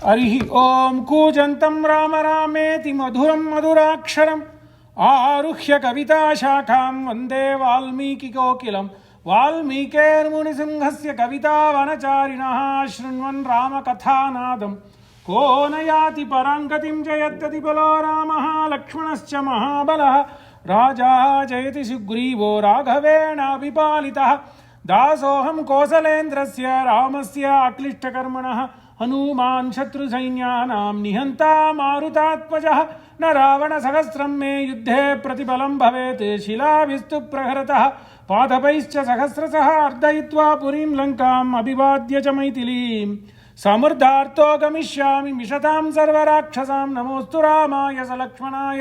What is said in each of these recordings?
हरि ओम कूजन्तं राम रामेति मधुरं मधुराक्षरम् आरुह्य कविता शाखां वन्दे वाल्मीकिकोकिलं वाल्मीकेर्मुनिसिंहस्य कवितावनचारिणः शृण्वन् रामकथानादं को न याति परां गतिं जयत्यति बलो रामः लक्ष्मणश्च महाबलः राजा जयति सुग्रीवो राघवेणाभिपालितः दासोऽहं कौसलेन्द्रस्य रामस्य अक्लिष्टकर्मणः हनुमान् शत्रुसैन्यानां निहन्ता मारुतात्मजः न रावणसहस्रं मे युद्धे प्रतिबलं भवेत् शिलाभिस्तु प्रहरतः पादपैश्च सहस्रशः अर्दयित्वा पुरीं लङ्काम् अभिवाद्य च मैथिलीं समृद्धार्थो गमिष्यामि मिषतां सर्वराक्षसां नमोऽस्तु रामाय सलक्ष्मणाय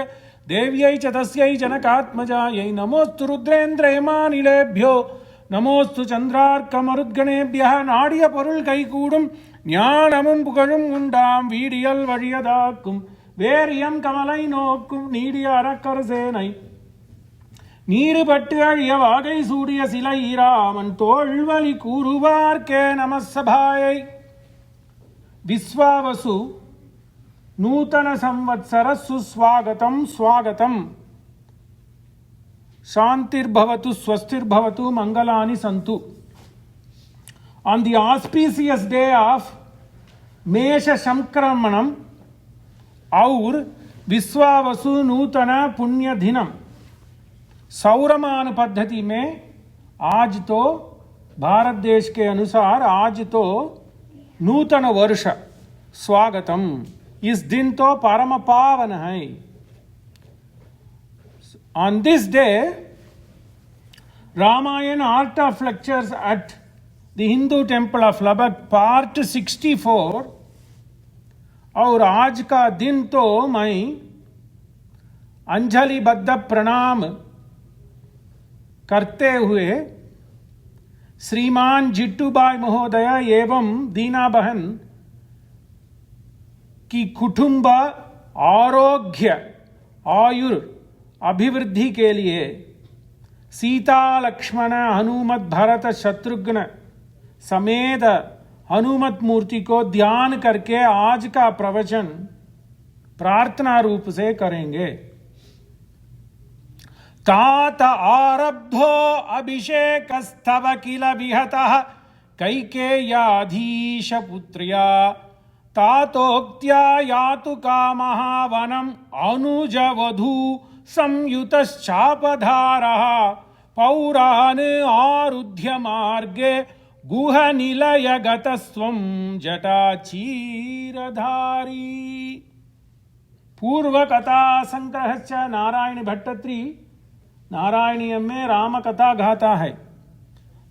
देव्यै च तस्यै जनकात्मजायै नमोऽस्तु रुद्रेन्द्रयमानिलेभ्यो நமோஸ்து சந்திரார்க்கமருத்கணேபியः நாடிய பொருள் கைகூடும் ஞானமும் புகழும் உண்டாம் வீடியல் வழியதாக்கும் வேரியம் கமலை நோக்கும் நீடிய அரக்கரசேனை நீருபட்டு அழிய வாகை சூடிய சிலை ஈராமன் தோள்வழி கூறுவார்க்கே நமசபாயை விஸ்வாவசு நூதன சம்வத்சர சுஸ்வாகதம் ஸ்வாகதம் Shantirbhavatu Swastirbhavatu Mangalani Santu. On the auspicious day of Mesha Shankramanam और विश्वावसु नूतन पुण्य दिनम सौरमान पद्धति में आज तो भारत देश के अनुसार आज तो नूतन वर्ष स्वागतम इस दिन तो परम पावन है. On this day, Ramayan Art of Lectures at the Hindu Temple of Lubbock part 64 और आज का दिन तो मैं अंजलि बद्ध प्रणाम करते हुए श्रीमान जिट्टूबाई महोदय एवं दीना बहन की कुटुंब आरोग्य आयुर अभिवृद्धि के लिए सीता लक्ष्मण हनुमत भरत शत्रुघ्न समेत हनुमत मूर्ति को ध्यान करके आज का प्रवचन प्रार्थना रूप से करेंगे. तात आरब्धो अभिषेकस्तव किल विहतः कैकेय्याधीश पुत्र्या तातोक्त्या यातु कामः वनम् अनुज वधू संयुतश्चापधारः पौरान् आरुध्य मार्गे गुहनिलय गतस्त्वं जटाचीरधारी. पूर्व कथा संग्रहश्च नारायण भट्टत्री नारायणीयम में राम कथा गाथा है.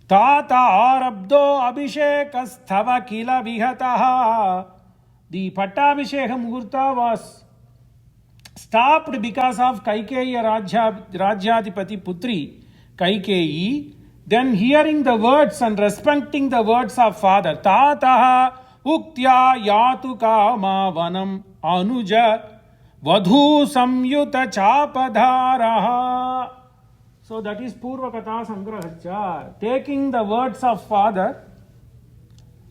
तात आरब्धो अभिषेकस्तव किल विहतः. The Pattabhisheka Muhurta was stopped because of Kaikeyi Rajyadipati Putri Kaikeyi. Then hearing the words and respecting the words of father, Tataha Uktya Yatu Kama Vanam Anuja Vadhu Samyuta Chapadharaha. So that is Purva Katha Sangrahacha. Taking the words of father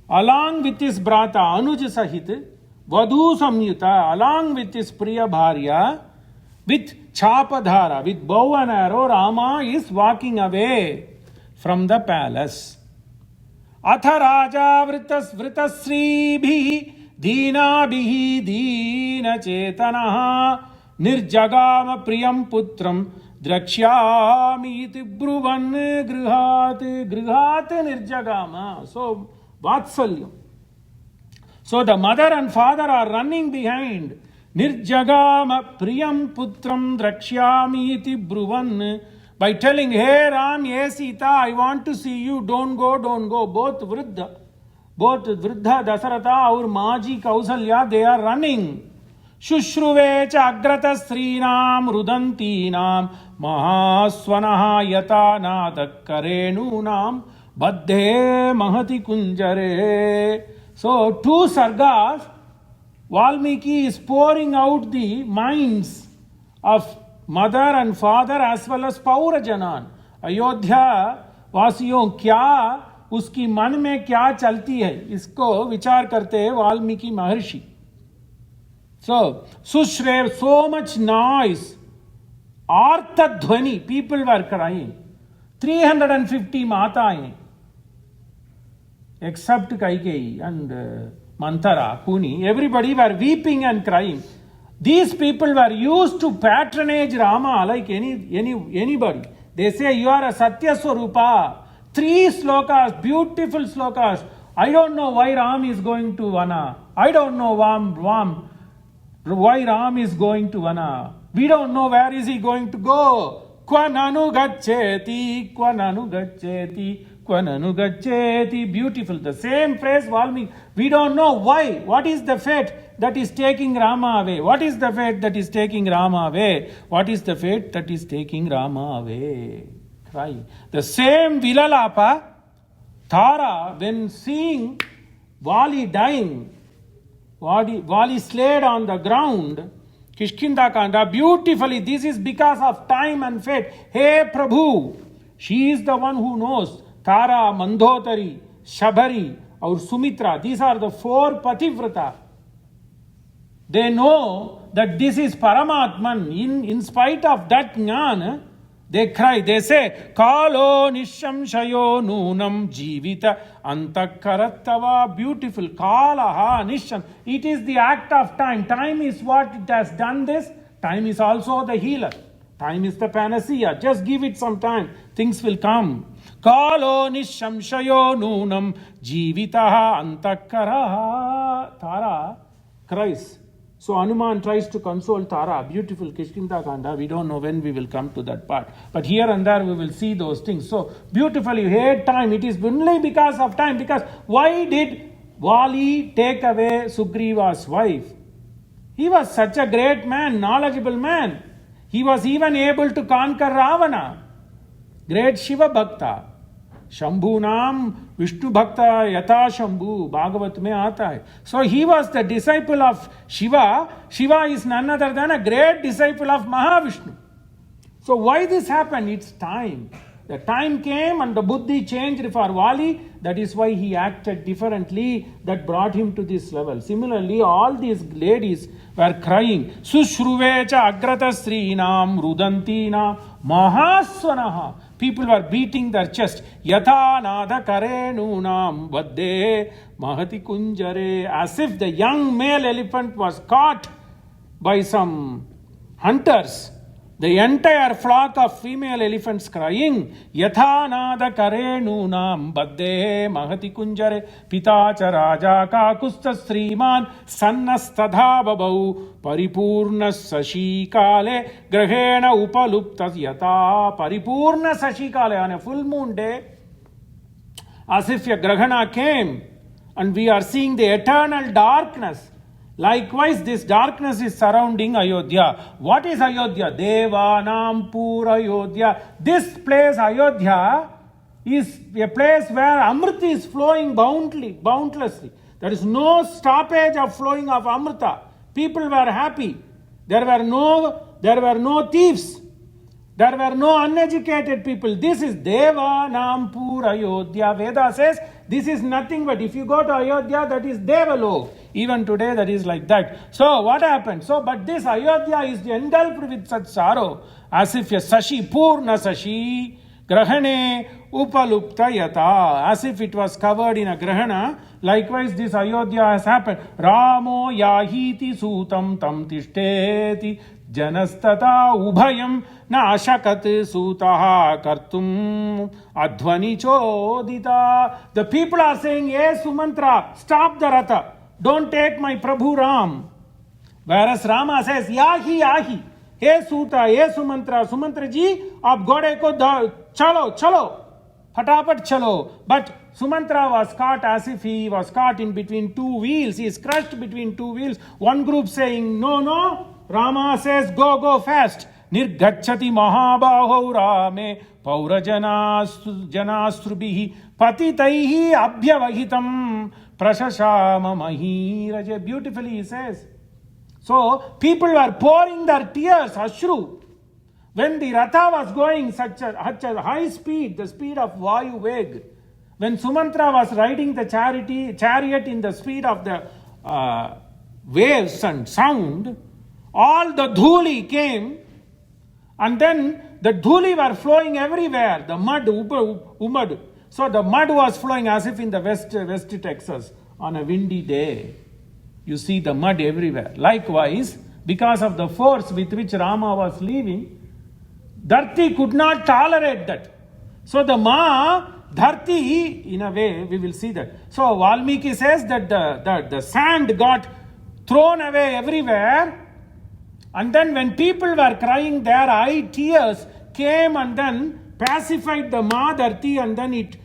along with his brata Anuj Sahit Vadhu Samyuta, along with his Priya Bharya, with Chapadhara, with bow and arrow, Rama is walking away from the palace. Atha Raja Vritasribhi Deenabhihi Deena Chetanaha Nirjagama Priyam Putram Drakshyami iti Bruvan Grihat Nirjagama. So, Vatsalyam. So the mother and father are running behind. Nirjagama priyam putram drakshyami iti bruvan. By telling, hey Ram, hey Sita, I want to see you, don't go, don't go. Both Vriddha Dasaratha or Maji Kausalya, they are running. Shushruve cha agrata srinam rudantinam mahaswanaha yata nadakarenu Baddhe Mahati Kunjare. So, two sargas, Valmiki is pouring out the minds of mother and father as well as Paurajanan. Ayodhya वासियों क्या उसकी मन में क्या चलती है, इसको विचार करते हैं वाल्मीकि महर्षि. So, Sushrev, so much noise. Arthadhvani, people were crying. 350 Mataye, except Kaikeyi and Manthara, Kuni, everybody were weeping and crying. These people were used to patronage Rama like anybody. They say, you are a Satya Swarupa. 3 slokas, beautiful slokas. I don't know why Ram is going to Vana. I don't know why Ram is going to Vana. We don't know where is he going to go. Kvananu gaccheti, kvananu gaccheti, kvananu gaccheti. Beautiful. The same phrase, Valmiki. We don't know why. What is the fate that is taking Rama away? What is the fate that is taking Rama away? What is the fate that is taking Rama away? Cry. The same Vilalapa, Tara, when seeing Vali dying, Vali slayed on the ground, Kishkinda Kanda, beautifully, this is because of time and fate. Hey Prabhu, she is the one who knows. Tara, Mandhotari, Shabari, or Sumitra, these are the 4 Pativrata. They know that this is Paramatman. In spite of that jnana, they cry, they say, Kalo nishamshayo nunam jivita antakarattava. Beautiful. Kalaha nisham. It is the act of time. Time is what it has done this. Time is also the healer. Time is the panacea. Just give it some time. Things will come. Kalo nishamshayo nunam jivitaha antakaraha. Tara cries. So Hanuman tries to console Tara. Beautiful Kishkinda Kanda. We don't know when we will come to that part. But here and there we will see those things. So beautifully, you hate time. It is only because of time. Because why did Vali take away Sugriva's wife? He was such a great man, knowledgeable man. He was even able to conquer Ravana. Great Shiva Bhakta. Shambhu Naam Vishnu Bhakta Yata Shambhu, Bhagavat mein aata hai. So he was the disciple of Shiva. Shiva is none other than a great disciple of Mahavishnu. So why this happened? It's time. The time came and the buddhi changed for Vali. That is why he acted differently. That brought him to this level. Similarly, all these ladies were crying. Sushruvecha agrata srinam rudantina mahaswanaha. People were beating their chest. Yatha nada karenunam vadde mahati kunjare. As if the young male elephant was caught by some hunters. The entire flock of female elephants crying, Yatha nada karenunam badde mahati kunjare pitacha raja ka kusta sriman sannastadha babau paripurna sashikale grahena upaluptas yata. Paripurna sashikale, on a full moon day, as if a grahana came and we are seeing the eternal darkness. Likewise, this darkness is surrounding Ayodhya. What is Ayodhya? Devanam Pura Ayodhya. This place, Ayodhya, is a place where Amrita is flowing boundlessly. There is no stoppage of flowing of Amrita. People were happy. There were no thieves. There were no uneducated people. This is Devanam Pura Ayodhya. Veda says this is nothing but, if you go to Ayodhya, that is Devalok. Even today, that is like that. So what happened? But this Ayodhya is engulfed with such sorrow, as if a Sashi, Purna Sashi, Grahane Upalupta Yata, as if it was covered in a Grahana. Likewise, this Ayodhya has happened. Ramo Yahiti Sutam Tam Tishteti Janastata Ubhayam Na Ashakat Sutaha Kartum Adhvani Chodita. The people are saying, Hey Sumanthra, stop the Ratha. Don't take my Prabhu Ram. Whereas Rama says, Yahi, Yahi. Hey Suta, hey Sumanthra, Sumanthra ji, aap gode ko chalo, fatapat chalo. But Sumanthra was caught as if he was caught in between 2 wheels. He is crushed between 2 wheels. One group saying, no. Rama says, go fast. Nirgachati mahabaho rame paurajanastrubihi patitaihi abhyavahitam prashashama mahiraja. Beautifully he says. So people were pouring their tears, ashru. When the Ratha was going such a high speed, the speed of Vayu Veg, when Sumanthra was riding the chariot in the speed of the waves and sound, all the dhuli came, and then the dhuli were flowing everywhere, the mud, umad. So the mud was flowing as if in the West Texas on a windy day. You see the mud everywhere. Likewise, because of the force with which Rama was leaving, Dharti could not tolerate that. So the Dharti, in a way, we will see that. So Valmiki says that the sand got thrown away everywhere, and then when people were crying, their tears came and then pacified the Dharti, and then it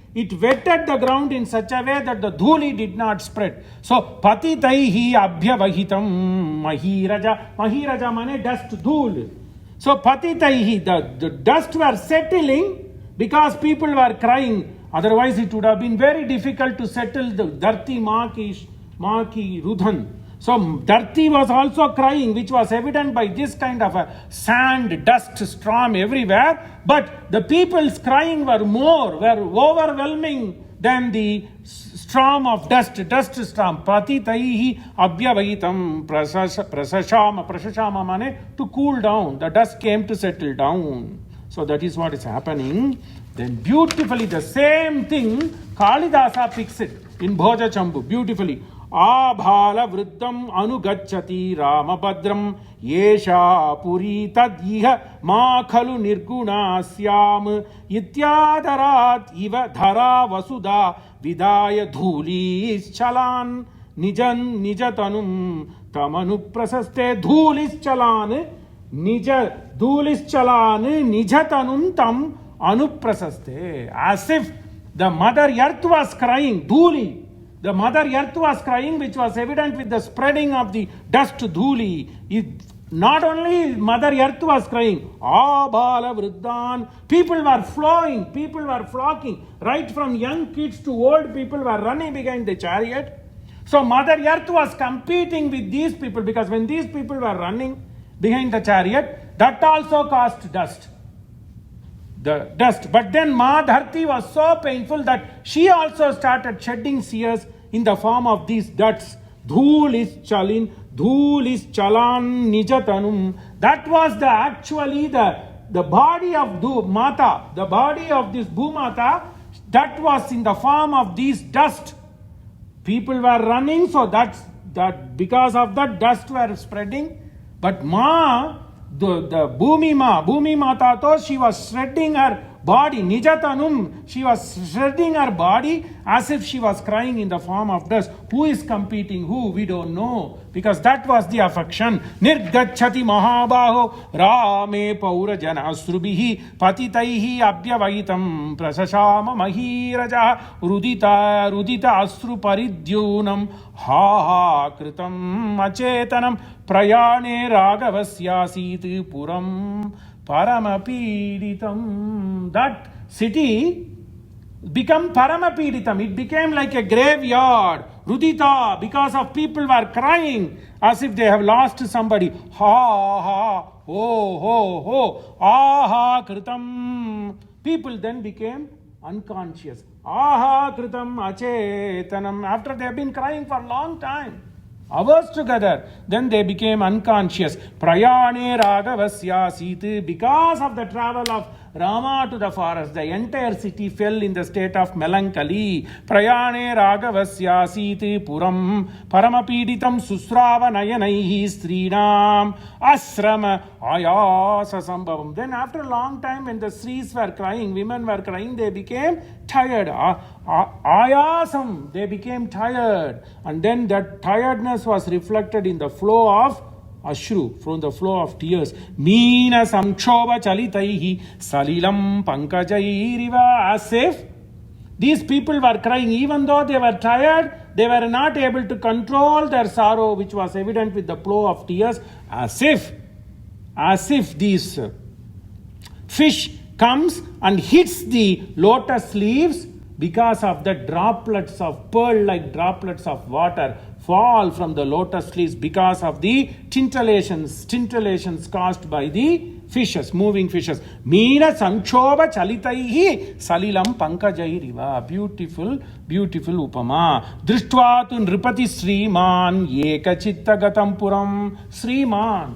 wetted the ground in such a way that the dhuli did not spread. So patitaihi abhyavahitam mahiraja mane dust dhul. So patitaihi, the dust were settling because people were crying. Otherwise it would have been very difficult to settle the Dharti Maki Rudhan. So Dharti was also crying, which was evident by this kind of a sand, dust storm everywhere. But the people's crying were overwhelming than the storm of dust storm. Patitaihi abhyavahitam prasashama mane, to cool down. The dust came to settle down. So that is what is happening. Then beautifully the same thing Kalidasa picks it in Bhoja Chambu beautifully. Abhala vriddam anugacchati ramabhadram yesha puri tadyiha ma khalu nirguna syam ityadarat iva dhara vasuda vidaya dhulis chalan nijatanum tamanu prasaste dhulis chalan nijatanum tam anuprasaste. As if the mother earth was crying, dhuli. The mother earth was crying, which was evident with the spreading of the dust dhuli. Not only mother earth was crying, Abhala Vriddhan, people were flowing, people were flocking, right from young kids to old people were running behind the chariot. So mother earth was competing with these people, because when these people were running behind the chariot, that also caused dust. The dust. But then Dharti was so painful that she also started shedding tears in the form of these dusts. Dhul is chalan nijatanum. That was actually the body of Mata, the body of this Bhumata, that was in the form of these dust. People were running, so that because of that dust were spreading. But the Bhumi Mata, though, she was shredding her body, Nijatanum, she was shredding her body as if she was crying in the form of dust. Who is competing who? We don't know, because that was the affection. Nirgacchati Mahabaho Rame Paura Jana Asrubihi Patitaihi Abhyavahitam Prasashama Mahiraja Rudita Asru Paridyunam Ha Kritam Achetanam Prayane Ragavasyasit Puram Paramapiritam. That city became Paramapiritam. It became like a graveyard. Rudita, because of people were crying as if they have lost somebody. Ha ha, ho ho ho, aha kritam. People then became unconscious. Aha kritam achetanam. After they have been crying for a long time, hours together, then they became unconscious. Prayane Ragavasya Siti, because of the travel of Rama to the forest, the entire city fell in the state of melancholy. Prayane Ragavasya Siti Puram Paramapeditam Susrava Nayanaihi Srinam Asrama Ayasa Sambhavam. Then after a long time, when the Sris were crying, women were crying, they became tired. Ayasam, they became tired. And then that tiredness was reflected in the flow of Ashru, from the flow of tears. Meena samkshoba chalitaihi salilam pankajairiva. As if these people were crying, even though they were tired, they were not able to control their sorrow, which was evident with the flow of tears. As if these fish comes and hits the lotus leaves, because of the droplets of pearl-like droplets of water fall from the lotus leaves because of the scintillations caused by the fishes, moving fishes. Meena sanchova chalitaihi salilam pankajairiva. Beautiful, beautiful upama. Drishtva tu nripati Sriman ekachitta gatampuram. Sriman.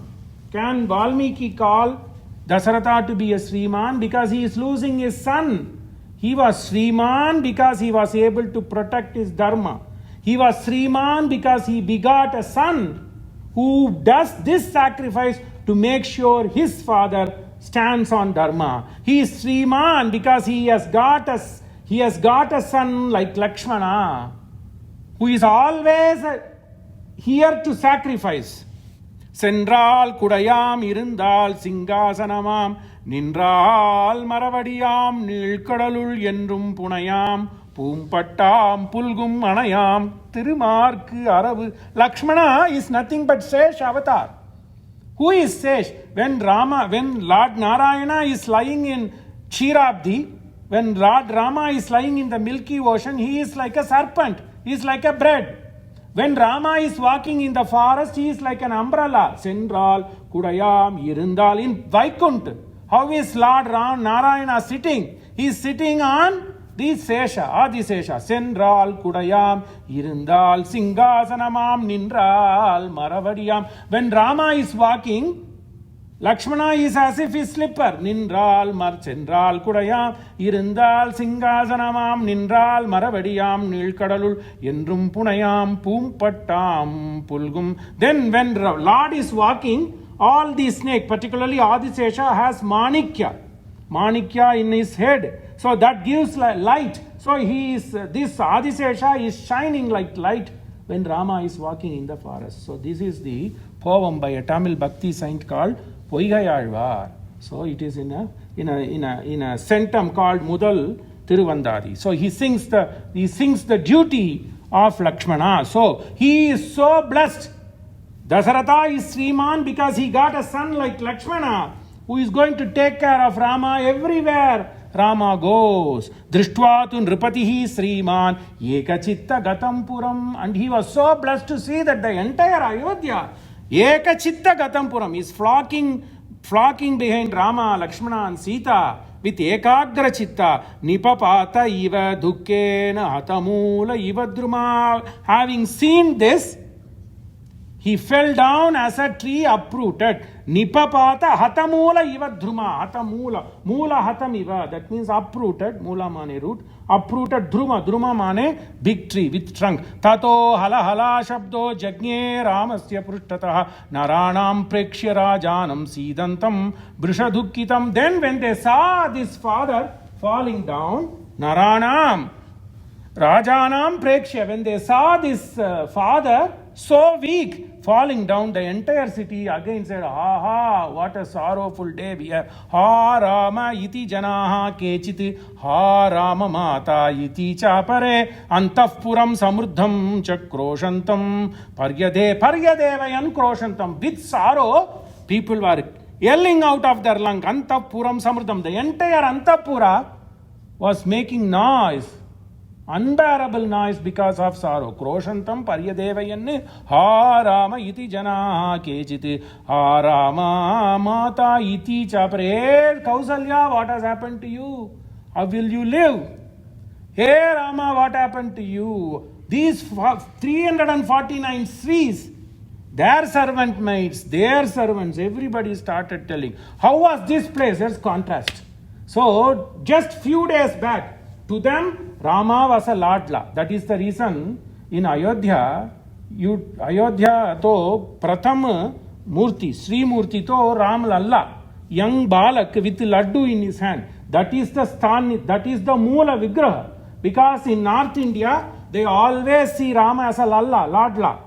Can Valmiki call Dasaratha to be a Sriman because he is losing his son? He was Sriman because he was able to protect his dharma. He was Sriman because he begot a son who does this sacrifice to make sure his father stands on dharma. He is Sriman because he has got a son like Lakshmana, who is always here to sacrifice. Sendral kudayam irundal singasanamam நின்றால் மரவடியாம் நீழ்கடலுள் என்றும் புனையாம் பூம்பட்டாம் புல்கும் அணையாம் திருமார்க்கு அரவு. Lakshmana is nothing but Sesh avatar. Who is Sesh? When Lord Narayana is lying in Kshetrabdi, when Lord Rama is lying in the Milky Ocean, he is like a serpent, he is like a bread. When Rama is walking in the forest, he is like an umbrella. Sendral kudayam irundal in Vaikuntha. How is Lord Narayana sitting? He is sitting on the Sesha, Adisesha. Sendral kudayam irundal singasanamam nindral maravadiyam. When Rama is walking, Lakshmana is as if his slipper. Nindral Sendral kudayam irundal singasanamam nindral maravadiyam nilkadalul endrum punayam poompattam pulgum. Then when Lord is walking, all the snake, particularly Adisesha, has manikya in his head. So that gives light. So this Adisesha is shining like light when Rama is walking in the forest. So this is the poem by a Tamil Bhakti saint called Poigayalvar. So it is in a centum called Mudal Tiruvandadi. So he sings the duty of Lakshmana. So he is so blessed. Dasaratha is Sriman because he got a son like Lakshmana who is going to take care of Rama everywhere Rama goes. Drishtva tu nripatihi Sriman ekachitta gatampuram. And he was so blessed to see that the entire Ayodhya, ekachitta gatampuram, is flocking behind Rama, Lakshmana and Sita with ekagra chitta. Nipapata iva dukkena hatamula iva druma. Having seen this, he fell down as a tree uprooted. Nipapata hatamula iva dhruma. Hatamula. Mula hatam iva. That means uprooted. Mula mane root. Uprooted dhruma. Dhruma mane big tree with trunk. Tato hala hala shabdo jagnye ramasya prushtataha naranam prekshya rajanam sidantam brishadukkitam. Then when they saw this father falling down, naranam rajanam prekshya, when they saw this father so weak falling down, the entire city again said, ha, what a sorrowful day we have. Ha Rama iti janaha kechit ha Rama mata iti chapare antahpuram samruddham chakroshantam paryadevayan kroshantam. With sorrow, people were yelling out of their lung, antahpuram samruddham. The entire Antapura was making noise, unbearable noise because of sorrow. Kroshantam paryadevayan ha Rama iti jana kechit ha Rama mata iti chapare. Kausalya, what has happened to you? How will you live? Hey Rama, what happened to you? These 349 Sris, their servant maids, their servants, everybody started telling. How was this place? There's contrast. So just few days back, to them, Rama was a Ladla. That is the reason in Ayodhya to Pratham Murti, Sri Murti to Ram Lalla, young Balak with Laddu in his hand. That is the Sthani, that is the Moola Vigraha. Because in North India, they always see Rama as a Lalla, Ladla.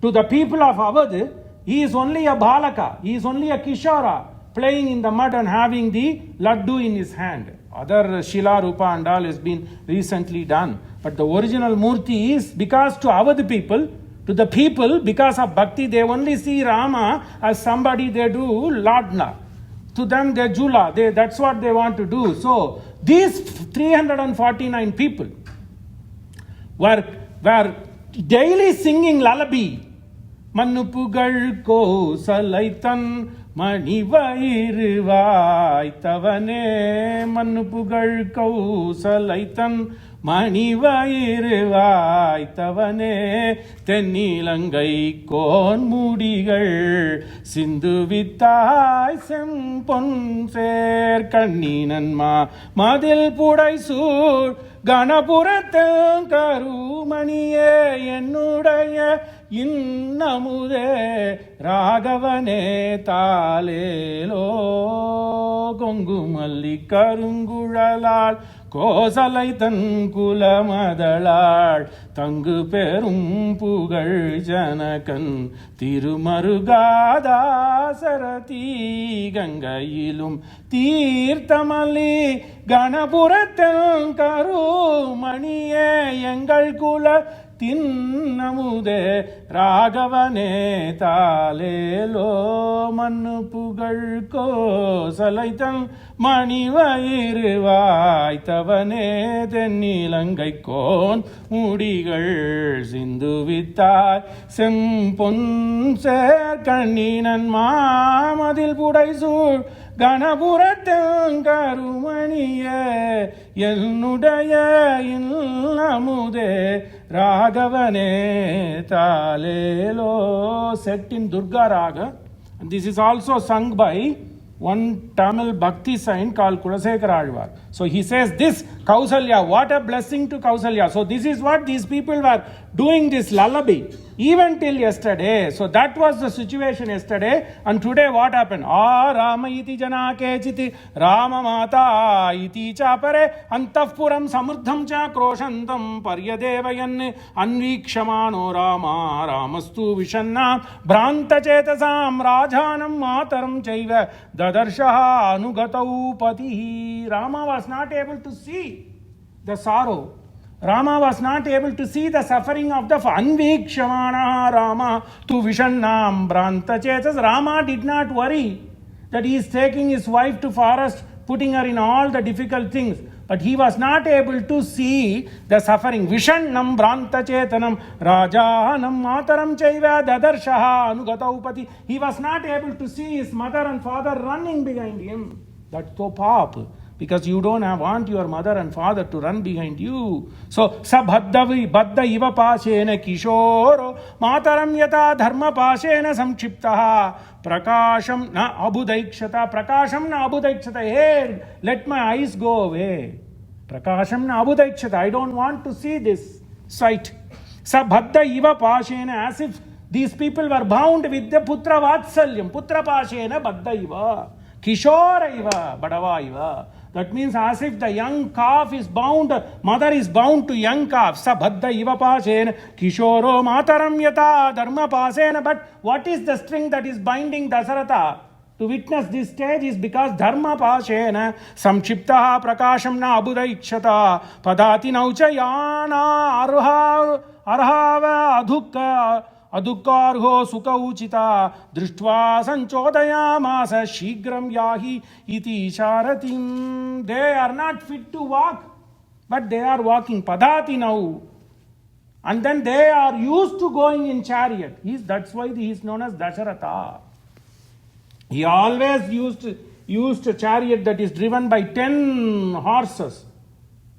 To the people of Awadh, he is only a Balaka, he is only a Kishora, playing in the mud and having the Laddu in his hand. Other Shila, Rupa and all has been recently done. But the original Murti is, because to Awadh people, to the people, because of Bhakti, they only see Rama as somebody they do Ladna. To them they Jula, that's what they want to do. So these 349 people were daily singing lullaby. Mannupugal ko salaitan மணிவயிறு வாய்த்தவனே மண்ணு புகழ் கௌசலைத்தன் மணிவயிறு வாய்த்தவனே தென்னிலங்கை கோன்முடிகள் சிந்துவித்தாய் செம்பொன் சேர் கண்ணீனன்மா மதில் புடைசூழ் கணபுரத்தில் கருமணியே என்னுடைய இன்னமுதே ராகவனே தாலேலோ கொங்கு மல்லி கருங்குழலாள் கோசலை தன் குலமதளாள் தங்கு பெரும் புகழ் ஜனகன் திருமருகாதாசரதி கங்கையிலும் தீர்த்தமல்லி கணபுரத்தில் கருமணியே எங்கள் குல தின்னமுதே ராகவனே தாலேலோ மண்ணு புகழ் கோசலைத்தன் மணிவயிறு வாய்த்தவனே தென்னிலங்கை கோன் முடிகள் சிந்துவித்தாய் செம்பொன் சேர் கண்ணீனன் மாமதில் புடைசூழ் கணபுரத்தில் கருமணியே என்னுடைய இன்னமுதே ராகவனே தாலேலோ. Set in Durga Raga, and this is also sung by one Tamil Bhakti saint called Kulasekara Alvar. So he says this Kausalya, what a blessing to Kausalya. So this is what these people were doing, this lullaby even till yesterday. So that was the situation yesterday, and today what happened? Rama iti jana kechiti Rama mata iti chapare antahpuram samurdham cha kroshantam paryadevayan anvikshamano Rama ramastu vishanna bhranta chetasam rajanam mataram chaiva dadarshaha anugatau pati. Rama was not able to see the sorrow. Rama was not able to see the suffering of the anvikshamana Rama tu vishannam branta chetas. Rama did not worry that he is taking his wife to forest, putting her in all the difficult things. But he was not able to see the suffering. Vishannam branta chetanam rajanam mataram chaiva dadarshaha anugataupati. He was not able to see his mother and father running behind him. That's so pop. Because you don't want your mother and father to run behind you. So, sabhaddavi baddha iva pashena kishoro mataram yata dharma pashena samchiptaha prakasham na abhudaikshata. Prakasham na abhudaikshata. Hey, let my eyes go away. Prakasham na abhudaikshata. I don't want to see this sight. Sabhadda iva pashena, as if these people were bound with the putra vatsalyam. Putra pashena baddha iva. Kishora iva, badava iva. That means as if the young calf is bound, mother is bound to young calf. Sabhadda iva pasena kishoro mataram yata dharma pasena. But what is the string that is binding Dasaratha to witness this stage is because dharma pasena samchiptaha prakasham na abhudaikshata padati naucha yana arhava adhukka adukkarho sukha uchita drishtva sanchodayamasa shigram yahi iti sharatim. They are not fit to walk, but they are walking. Padati now. And then they are used to going in chariot. That's why he is known as Dasharatha. He always used a chariot that is driven by 10 horses.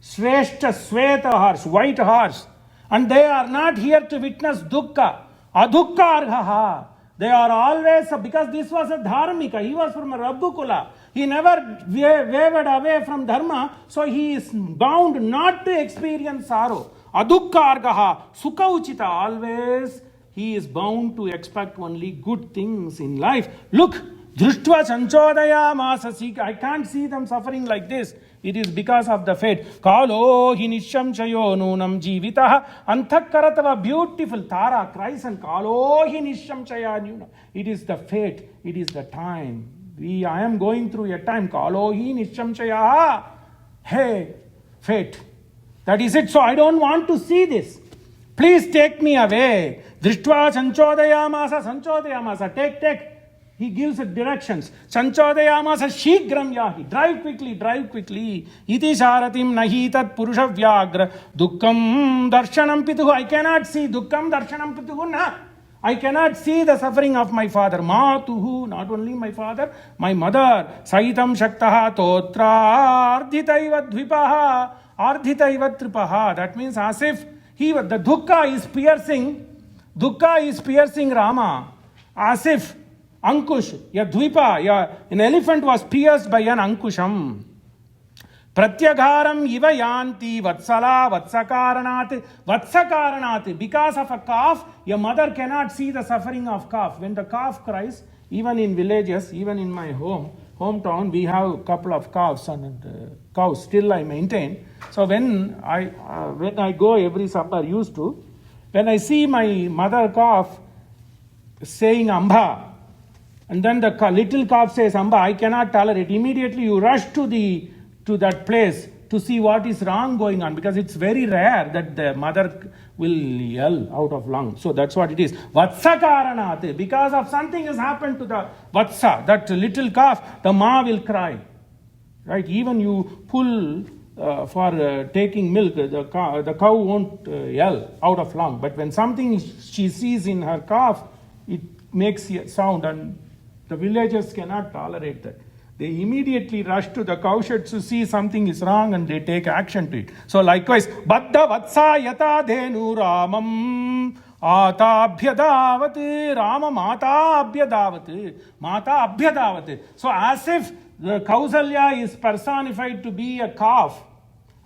Shreshta Sweta horse, white horse. And they are not here to witness dukkha. Adukka arhaha. They are always, because this was a dharmika. He was from a Rabbukula. He never wavered away from dharma. So he is bound not to experience sorrow. Adukka arhaha. Sukha uchita. Always he is bound to expect only good things in life. Look. Drishtva sanchodaya masasika. I can't see them suffering like this. It is because of the fate. Kalo hi nishamshayo nunam jivitaha anthakaratava. Beautiful Tara cries and Kalo hi nishamshaya nunam. It is the fate. It is the time. I am going through a time. Kalo hi nishamshaya. Hey, fate. That is it. So I don't want to see this. Please take me away. Drishtva sanchodaya masa. Sanchodaya masa. Take. He gives directions. Sanchodayamasa shigram yahi. Drive quickly. Iti sharatim nahi tat purusha vyagra. Dukkam darshanam pituhu. I cannot see. Dukkam darshanam pituhu na. I cannot see the suffering of my father. Matuhu, not only my father, my mother. Saitam shaktaha totra ardhitaiva dvipaha ardhitaiva tripaha. That means as if the dukkha is piercing Rama. As if Ankush, an elephant was pierced by an Ankusham. Pratyagharam iva yanti vatsala vatsakaranat. Because of a calf, your mother cannot see the suffering of calf. When the calf cries, even in villages, even in my hometown, we have a couple of calves and cows. Still I maintain. So when I go every summer, when I see my mother calf saying Amba, and then the little calf says Amba, I cannot tolerate. Immediately you rush to that place to see what is wrong going on, because it's very rare that the mother will yell out of lung. So that's what it is. Vatsakaranat. Because of something has happened to the vatsa, that little calf, the ma will cry. Right? Even you pull for taking milk, the cow won't yell out of lung. But when something she sees in her calf, it makes a sound, and the villagers cannot tolerate that. They immediately rush to the cowshed to see something is wrong, and they take action to it. So likewise, Baddha Vatsa Yata Dhenu Ramam Atabhyadavat Rama Mata Abhyadavat. So as if the Kausalya is personified to be a calf,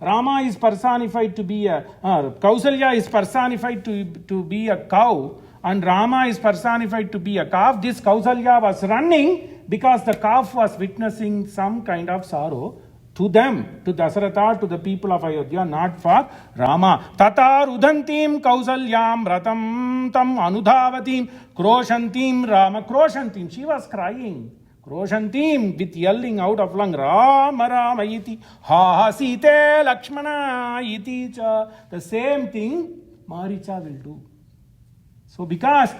Rama is personified to be Kausalya is personified to be a cow, and Rama is personified to be a calf. This Kausalya was running because the calf was witnessing some kind of sorrow to them, to Dasaratha, to the people of Ayodhya, not for Rama. Tatar udantim Kausalyam ratam tam anudhavatim kroshantim Rama. Kroshantim, she was crying. Kroshantim, with yelling out of lung, Rama Rama iti, ha site Lakshmana iti cha. The same thing Maricha will do. So because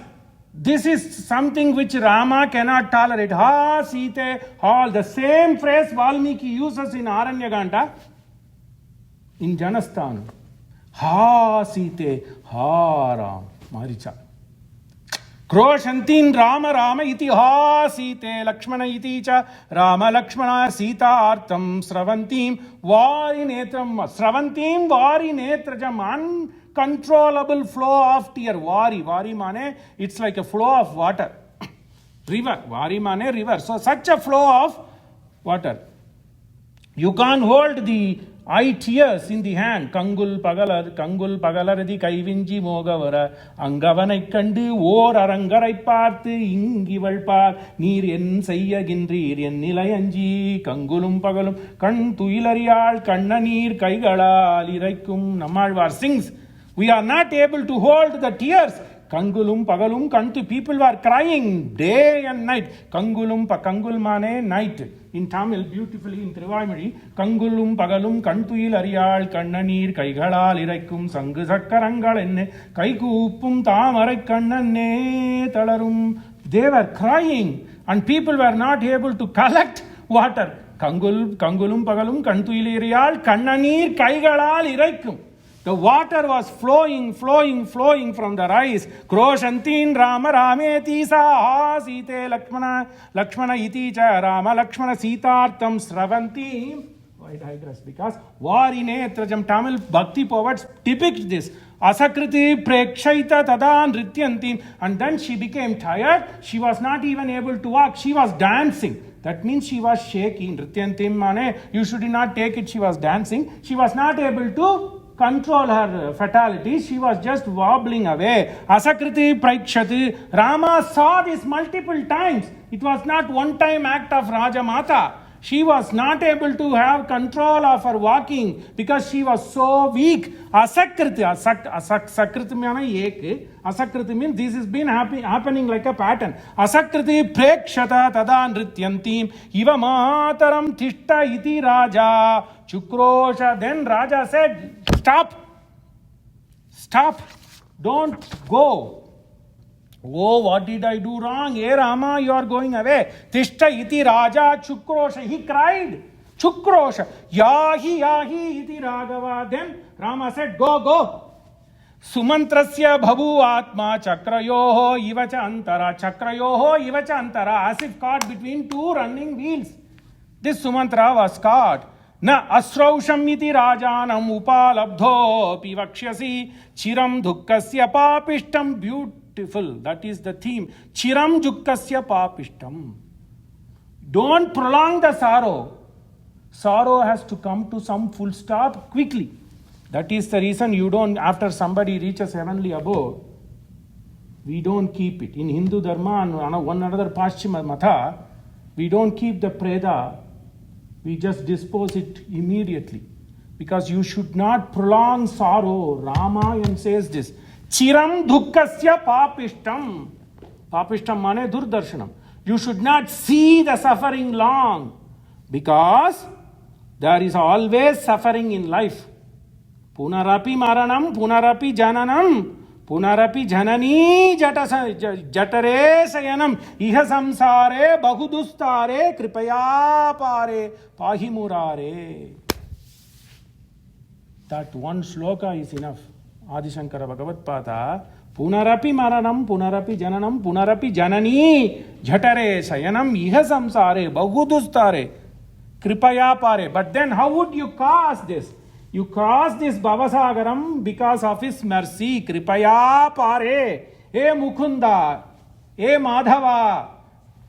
this is something which Rama cannot tolerate. Ha Site, all the same phrase Valmiki uses in Aranyaganta in Janasthan. Ha Site, ha Ram, Maricha. Kroshantin Rama Rama iti ha Site Lakshmana iti cha Rama Lakshmana Sita artam Sravantim Vari Netram Sravantim Vari Netrajam. Uncontrollable flow of tear. Vari mane, it's like a flow of water. River. Vari mane river. So such a flow of water. You can't hold the eye tears in the hand. Kangul pagalaradi kaivinji mogavara angavanai kandu or arangarai paarthu ingival paar neer en seyyagindrir en nilayanji kangulum pagalum kan tuilariyal kanna neer kaigalal iraikum. Nammalvar sings, we are not able to hold the tears. Kangulum pagalum kantu, people were crying day and night. Kangulum kangul mane night. In Tamil, beautifully in Trivamari, Kangulum pagalum kantuil ariyal kannanir kaigalal iraikum sangu sakkarangal enne kaiku uppum tamarai kannanne talarum. They were crying, and people were not able to collect water. Kangulum pagalum kantuil ariyal kannanir kaigalal iraikum. The water was flowing from their eyes. Kroshantin Rama Rameti Sa Site Lakshmana iti cha Rama Lakshmana Sitartam Sravantim. I digress, because Vari Netrajam, Tamil Bhakti poets depict this. Asakriti Prekshaita Tada Nrityantim. And then she became tired. She was not even able to walk. She was dancing. That means she was shaking. Nrityantim mane, you should not take it. She was dancing. She was not able to control her fatality. She was just wobbling away. Asakriti Prakshati. Rama saw this multiple times. It was not one time act of Rajamata. She was not able to have control of her walking because she was so weak. Asakriti. Asakriti means this has been happening like a pattern. Asakriti Prakshata Tada Nrityantim Iva Mataram Tishta Iti Raja Chukrosha. Then Raja said, Stop. Don't go. Oh, what did I do wrong? Hey Rama, you are going away. Tishta iti raja chukrosha. He cried. Chukrosha. Yahi iti Raghava. Then Rama said, go. Sumantrasya bhavu atma chakrayoho ivacha antara. Chakrayoho ivacha antara. As if caught between two running wheels. This Sumantra was caught. Na asrausham iti rajanam upalabdho pivakshyasi chiram dukkasya papishtam. Beautiful. That is the theme. Chiram dukkasya papishtam. Don't prolong the sorrow. Sorrow has to come to some full stop quickly. That is the reason you don't, after somebody reaches heavenly abode, we don't keep it. In Hindu dharma and one another Paschima Matha, we don't keep the preda, we just dispose it immediately. Because you should not prolong sorrow. Ramayan says this. Chiram dukkasya papishtam. Papishtam mane durdarshanam. You should not see the suffering long. Because there is always suffering in life. Punarapi maranam, punarapi jananam, punarapi janani jatare sayanam, iha samsare bahudustare kripaya pare pahimurare. That one sloka is enough. Adi Shankara Bhagavad Pada. Punarapi maranam, punarapi jananam, punarapi janani jatare sayanam, iha samsare bahudustare kripaya pare. But then how would you cause this? You cross this Bhavasagaram because of His mercy. Kripaya pare. Hey Mukunda. Hey Madhava.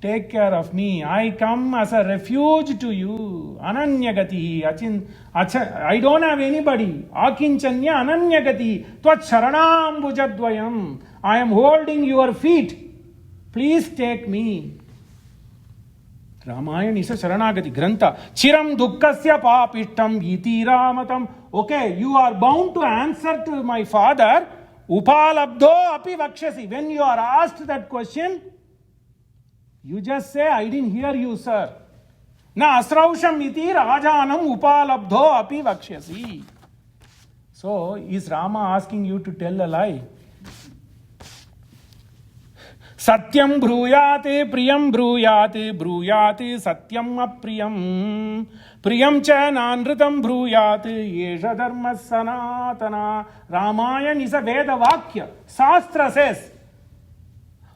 Take care of me. I come as a refuge to you. Ananyagati. I don't have anybody. Akinchanya ananyagati. Tvat sharanam bujadvayam. I am holding your feet. Please take me. Ramayan is a Sharanagati Grantha. Chiram dukkasya papishtam iti ramatam. Okay, you are bound to answer to my father. Upalabdho api vakshasi. When you are asked that question, you just say, I didn't hear you, sir. Na asrausham iti rajanam upalabdho api vakshasi. So, is Rama asking you to tell a lie? Satyam bruyate priyam bruyate bruyate satyam apriyam priyam cha nanritam bruyate yesha dharma sanatana. Ramayan is a Veda Vakya. Shastra says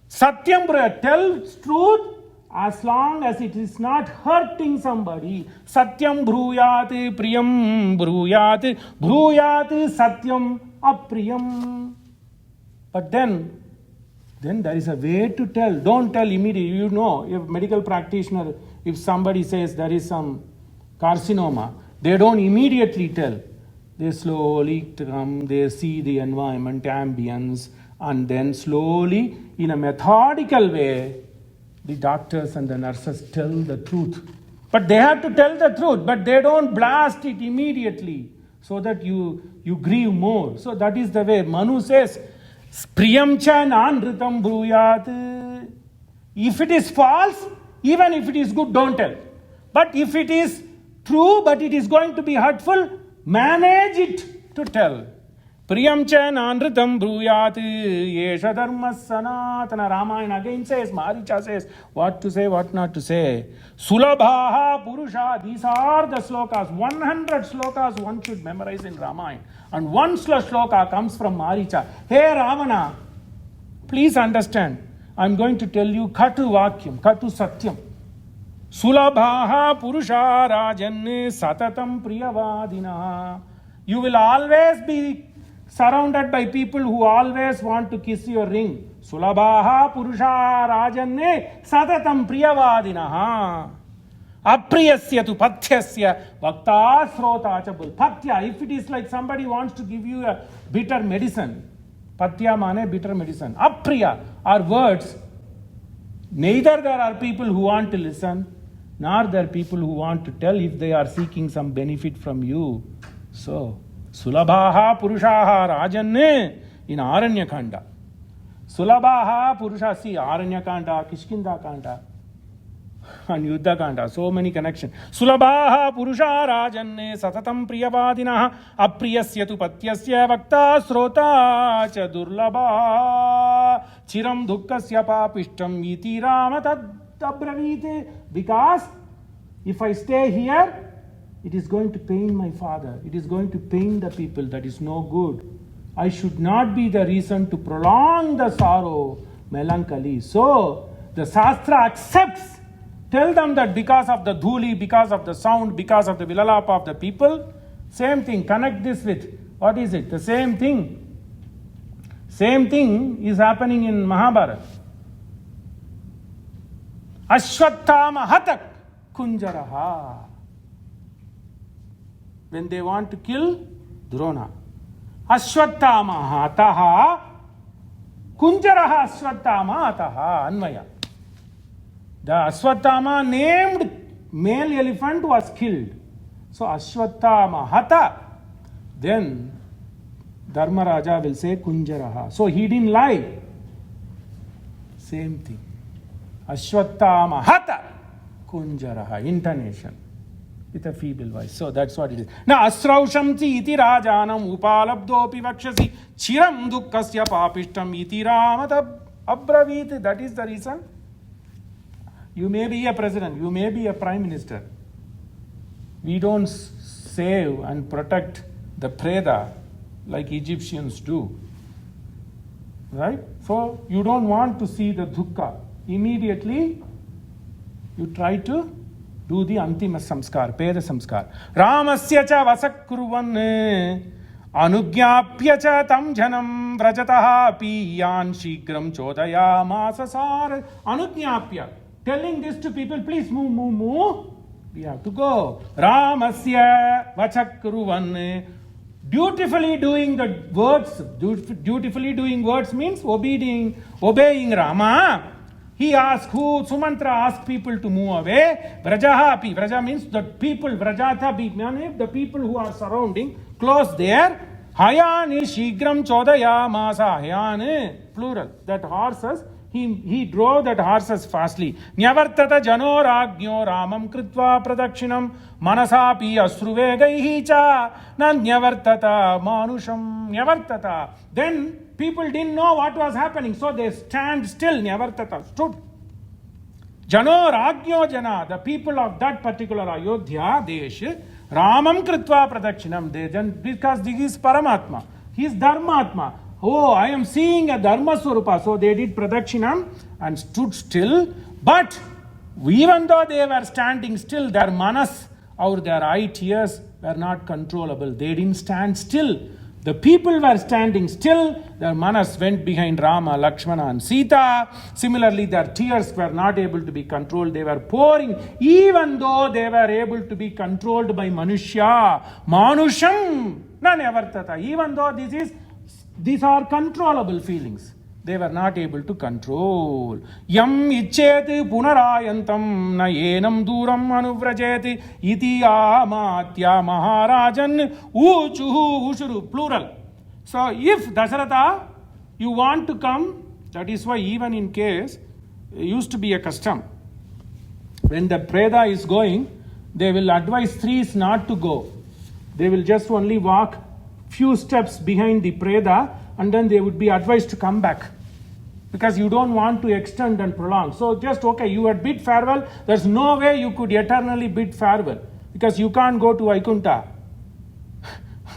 Satyam bruyate, tell truth as long as it is not hurting somebody. Satyam bruyate priyam bruyate bruyate satyam apriyam. But then there is a way to tell. Don't tell immediately. You know, if medical practitioner, if somebody says there is some carcinoma, they don't immediately tell. They slowly come, they see the environment, ambience, and then slowly, in a methodical way, the doctors and the nurses tell the truth. But they have to tell the truth, but they don't blast it immediately so that you grieve more. So that is the way. Manu says, Priyam cha nanritam bruyat. If it is false, even if it is good, don't tell. But if it is true, but it is going to be hurtful, manage it to tell. Priyam cha nanritam bruyat yesha dharma sanatana. Ramayana again says, Maricha says, what to say, what not to say. Sulabhaha purusha. These are the slokas. 100 slokas one should memorize in Ramayana. And one sloka comes from Maricha. Hey Ravana, please understand. I am going to tell you Katu Vakyam, Katu Satyam. Sulabhaha Purusha Rajan Satatam Priyavadina. You will always be surrounded by people who always want to kiss your ring. Sulabhaha Purusha Rajan Satatam Priyavadina. Apriyasya tu pathyasya vakta srota chabul. Patya, if it is like somebody wants to give you a bitter medicine, patya mane bitter medicine. Apriya are words. Neither there are people who want to listen, nor there are people who want to tell if they are seeking some benefit from you. So, Sulabhaha Purushaha Rajanne in Aranyakanda. Sulabhaha Purusha, see Aranyakanda, Kishkinda Kanda. And Yuddha Kanda, so many connections. Sulabhaha Purusha Rajanne Satatam Priyavadinaha Apriyasya tu Patyasya Vakta Srota Cha Durlabha Chiram Dukkasya Papishtam Iti Rama Tadabravite. Because if I stay here, it is going to pain my father. It is going to pain the people. That is no good. I should not be the reason to prolong the sorrow, melancholy. So, the Shastra accepts. Tell them that because of the dhuli, because of the sound, because of the vilalapa of the people, same thing. Connect this with, what is it? The same thing. Same thing is happening in Mahabharata. Ashwattama hatak kunjaraha. When they want to kill Drona. Ashwattama hataha kunjaraha ashwattama hataha. Anvaya. The Ashwattama named male elephant was killed. So Ashwattama hata. Then Dharmaraja will say kunjaraha. So he didn't lie. Same thing. Ashwattama hata kunjaraha. Intonation with a feeble voice. So that's what it is. Now asraushamti iti rajanam upalabdopi vakshasi chiram dukkasya papishtam iti ramata abravit. That is the reason. You may be a president, you may be a prime minister. We don't save and protect the preda like Egyptians do. Right? So you don't want to see the dukkha. Immediately you try to do the antima samskar, peda samskar. Ramasya cha vasakruvan anugyapya cha tam janam vrajataha piyan shigram chodaya masasar. Anugyapya. Telling this to people, please move. We have to go. Ramasya vachakruvan. Dutifully doing the words. Dutifully doing words means obeying Rama. He asked who? Sumanthra asked people to move away. Vrajaha api. Vraja means the people. Vrajata means the people who are surrounding. Close there. Hayani shigram chodaya masa. Hayani. Plural. That horses. He drove that horses fastly. Nyavartata jano ragnyo ramam kritva pradakshinam manasapi asruvegaihi cha na nyavartata manusham nyavartata. Then people didn't know what was happening, so they stand still. Nyavartata stood. Jano ragnyo jana, the people of that particular Ayodhya desh, ramam kritva pradakshinam. Because this is Paramatma. He is Dharmatma. Oh, I am seeing a Dharma Swarupa. So they did Pradakshinam and stood still. But even though they were standing still, their manas or their eye tears were not controllable. They didn't stand still. The people were standing still. Their manas went behind Rama, Lakshmana and Sita. Similarly, their tears were not able to be controlled. They were pouring, even though they were able to be controlled by Manushya. Manusham na nevartata. Even though these are controllable feelings, they were not able to control. Yam iccheti punarayantam na yenam duram anuvrajeti iti amatya maharajan uchuhu ushuru. Plural. So if Dasharatha, you want to come, that is why even in case, used to be a custom. When the preda is going, they will advise threes not to go. They will just only walk few steps behind the preda and then they would be advised to come back because you don't want to extend and prolong. So just okay, you had bid farewell. There's no way you could eternally bid farewell because you can't go to Vaikunta.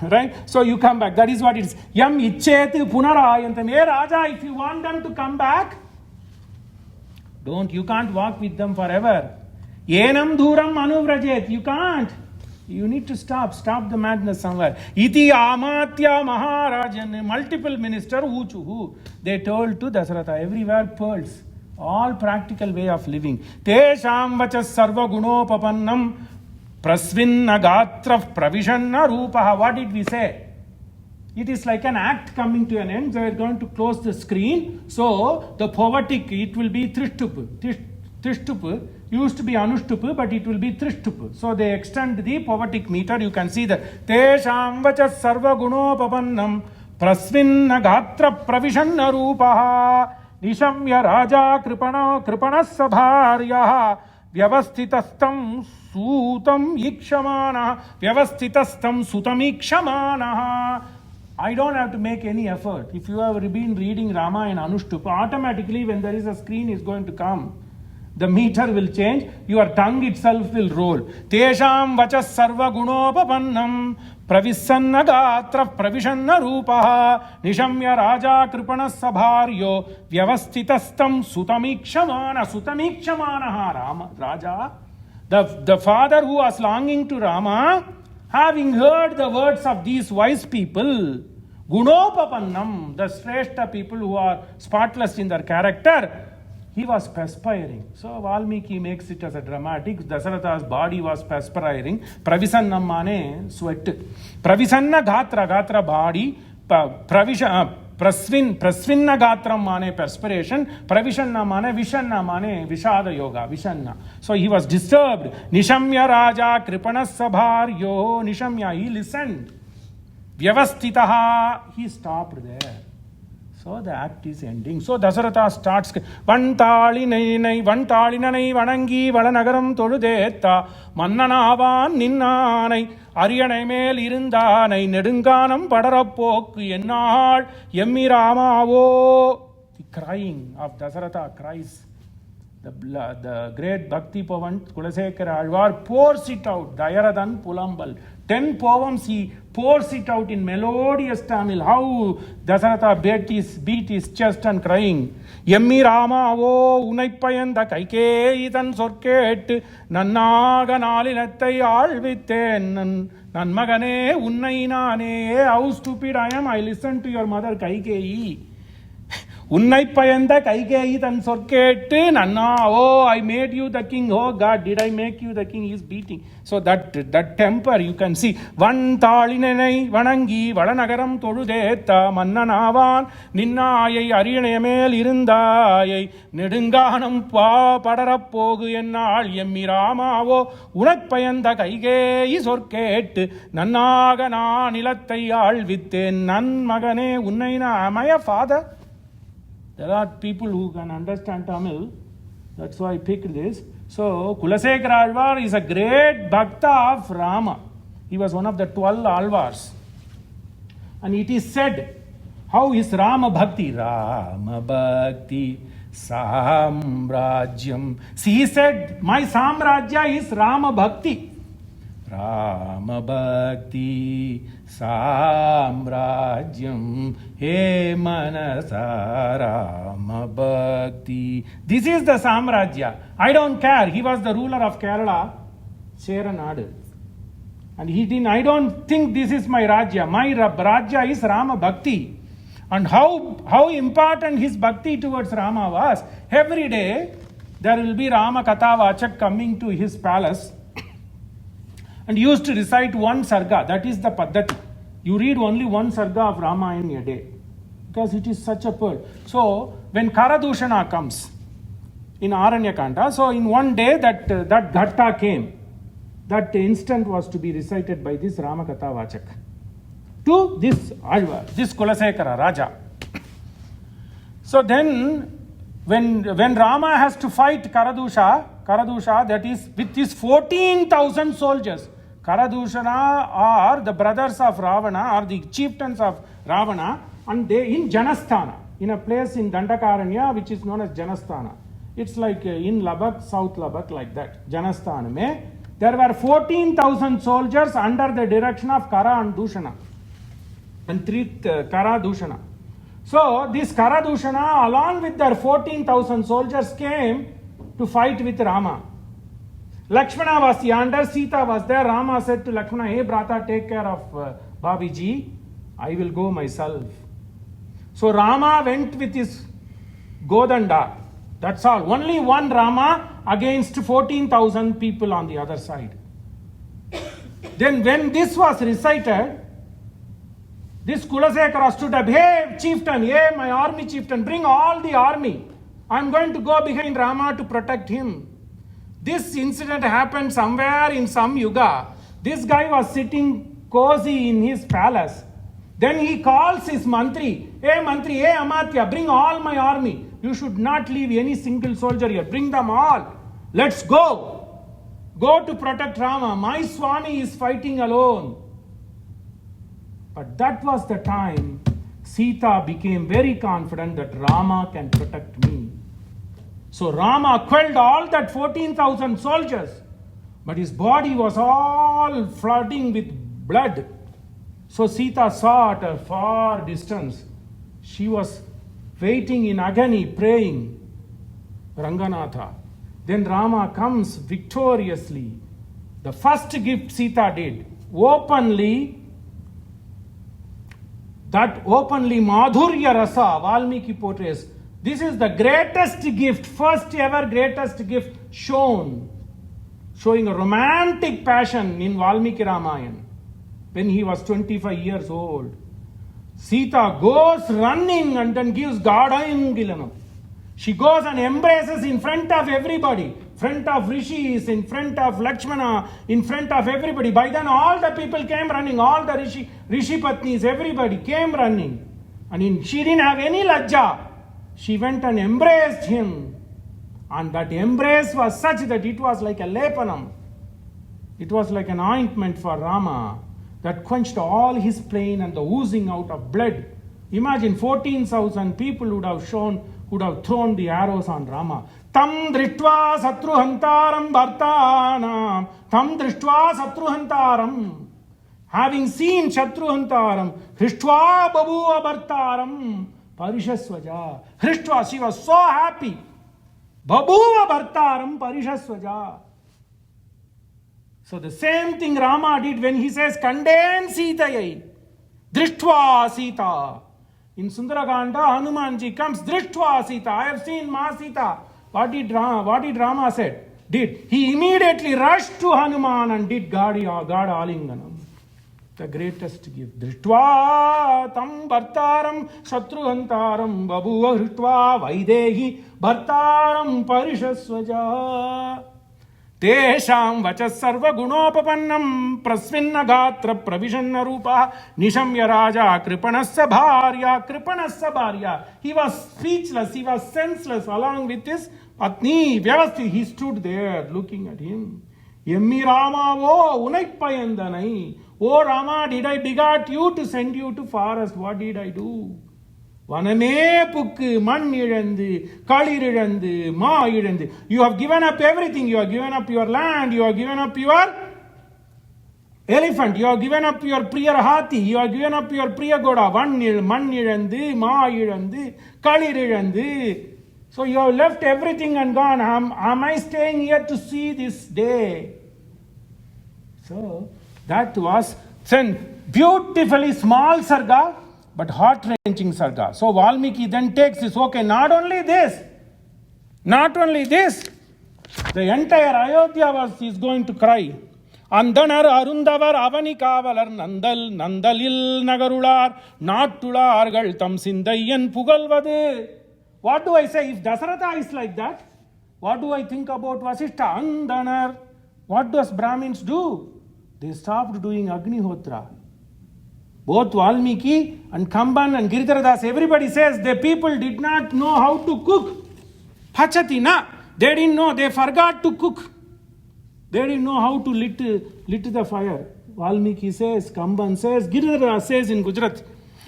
Right? So you come back. That is what it is. Yam ichet punarayantam. Hey Raja, if you want them to come back, you can't walk with them forever. Yenam dhuram anuvrajet. You can't. You need to stop the madness somewhere. Iti amatya maharajan, multiple minister, uchuhu. They told to Dasharatha, everywhere pearls. All practical way of living. Tesham vachas sarva gunopapannam prasvinna gatra pravishanna rupaha. What did we say? It is like an act coming to an end. They are going to close the screen. So the poetic, it will be trishtup. Trishtup used to be anushtup, but it will be trishtup. So they extend the poetic meter. You can see that tesham vachas sarva gunopapannam prasvinna gatra pravishanna rupaha nishamya raja kripana sabharyaha vyavasthitastam sutam ikshamana vyavasthitastam sutam ikshamana. I don't have to make any effort. If you have been reading Ramayana Anushtup, automatically when there is a screen is going to come. The meter will change, your tongue itself will roll. Tesham vachas sarva gunopapannam pravisanna gatra pravishanna rupaha nishamya raja kripanas sabharyo vyavasthitastam sutamikshamanaha Rama Raja. The father who was longing to Rama, having heard the words of these wise people, Gunopapannam, the Shrestha people who are spotless in their character, he was perspiring. So Valmiki makes it as a dramatic. Dasaratha's body was perspiring. Pravisannam mane sweat. Pravisanna gatra body. Prasvinna gatram mane perspiration. Pravishanna mane vishanna mane vishada yoga. Vishanna. So he was disturbed. Nishamya raja kripanas sabharyo. Nishamya, he listened. Vyavastitaha, he stopped there. So the act is ending. So Dasaratha starts, Vantalinai Vanangi Valanagaram Toludeta, Mannanavan Ninanai, Arianai Mel Irindanai, Nedunganam Padarapok, Yenal, Yemirama. The crying of Dasaratha cries. The great Bhakti Pavan Kulasekara Alvar pours it out, Dayaradan Pulambal. 10 poems he pours it out in melodious Tamil. How Dasaratha beat his chest and crying. Yemmi Rama o Unaipayanda Kaike Itan Sorket Nanaga Nalinattai Alviten Nanmagane Unainane. How stupid I am! I listened to your mother Kaikeyi. Unnai payanda kaikeyi tan sorkettu nanna. Oh, I made you the king. Oh God, did I make you the king? He is beating. So that temper you can see. Vantalinai vanangi valanagaram toludeta mannanavan ninnayai ariyanamel irundayai nedunganam padarappogu ennal yemmi ramavo unappayanda kaikeyi sorkettu nannaga naan nilattai aalvitten nan magane unnaina. Am I a father? There are people who can understand Tamil. That's why I picked this. So, Kulasekara Alvar is a great Bhakta of Rama. He was one of the 12 Alvars. And it is said, how is Rama Bhakti? Rama Bhakti Samrajyam. See, he said, my Samrajya is Rama Bhakti. Rama Bhakti Samrajyam He Manasa Rama Bhakti. This is the Samrajya. I don't care. He was the ruler of Kerala, Cheranadu. And he didn't, I don't think this is my Rajya. My Rajya is Rama Bhakti. And how important his Bhakti towards Rama was. Every day there will be Rama Katha coming to his palace and used to recite one sarga. That is the paddhati. You read only one sarga of Ramayan in a day, because it is such a pearl. So when Karadushana comes in Aranyakanda, so in one day that ghatta came, that instant was to be recited by this Ramakatha Vachak to this Alvar, this Kulasekara Raja. So then when Rama has to fight Karadusha, that is with his 14,000 soldiers. Karadushana are the brothers of Ravana, are the chieftains of Ravana, and they in Janasthana, in a place in Dandakaranya which is known as Janasthana. It's like in Lubbock, South Lubbock, like that. Janasthana mein there were 14,000 soldiers under the direction of Kara and Dushana and Karadushana. So this Karadushana along with their 14,000 soldiers came to fight with Rama. Lakshmana was yonder, Sita was there. Rama said to Lakshmana, hey brata, take care of Babiji, I will go myself. So Rama went with his Godanda. That's all. Only one Rama against 14,000 people on the other side. Then when this was recited, this Kulasekara stood up, hey chieftain, hey my army chieftain, bring all the army. I'm going to go behind Rama to protect him. This incident happened somewhere in some yuga. This guy was sitting cozy in his palace. Then he calls his mantri, hey Amatya, bring all my army. You should not leave any single soldier here. Bring them all. Let's go. Go to protect Rama. My Swami is fighting alone. But that was the time Sita became very confident that Rama can protect me. So So Rama quelled all that 14,000 soldiers, but his body was all flooding with blood. So Sita saw at a far distance. She was waiting in agony, praying, Ranganatha. Then Rama comes victoriously. The first gift Sita did, openly Madhurya Rasa, Valmiki portrays. This is the greatest gift, first ever greatest gift showing a romantic passion in Valmiki Ramayana when he was 25 years old. Sita goes running and then gives Gadayam Gilanam. She goes and embraces in front of everybody, in front of rishis, in front of Lakshmana, in front of everybody. By then all the people came running, all the rishi patnis, everybody came running. And she didn't have any lajja. She went and embraced him. And that embrace was such that it was like a lepanam. It was like an ointment for Rama that quenched all his pain and the oozing out of blood. Imagine 14,000 people would have thrown the arrows on Rama. Tam drishtva satruhantaram bhartanam. Tam drishtva satruhantaram. Having seen Shatruhantaram, Hrishtva babuva bhartaram parishasvaja. Hrishtva, she was so happy. Babuva bhartaram parishasvaja. So the same thing Rama did when he says, Kanden Sitayai. Drishtva Sita. In Sundarakanda, Hanumanji comes, Drishtva Sita. I have seen Ma Sita. What did Rama said? He immediately rushed to Hanuman and did God Alinganam. The greatest gift. Drishtva tam bhartaram shatruhantaram babuva hrištva vaidehi bhartaram parishasvaja. Tesham vachas sarva gunopapannam prasvinna gatra pravishanna rupa nishamya raja kripanasya bharya. He was speechless, he was senseless along with his patni Vyavasti. He stood there looking at him. Yemmi Rama o unaipayandanai. Oh Rama, did I begot you to send you to forest? What did I do? Vaname pukku, man ilandu, kali ilandu, ma ilandu. You have given up everything. You have given up your land. You have given up your elephant. You have given up your priya hathi. You have given up your priya goda. Man ilandu, ma ilandu, kali ilandu. So you have left everything and gone. Am I staying here to see this day? So that was beautifully small sarga, but heart-wrenching sarga. So Valmiki then takes this. Okay, not only this, the entire Ayodhya is going to cry. Andanar arundavar avanikavalar nandalil nagarular nattulargal tam sindayyan pugalvade. What do I say? If Dasaratha is like that, what do I think about Vasishtha? Andanar. What does Brahmins do? They stopped doing Agnihotra. Both Valmiki and Kamban and Giridharadas, everybody says the people did not know how to cook. Pachatina. They didn't know. They forgot to cook. They didn't know how to lit the fire. Valmiki says, Kamban says, Giridharadas says in Gujarat,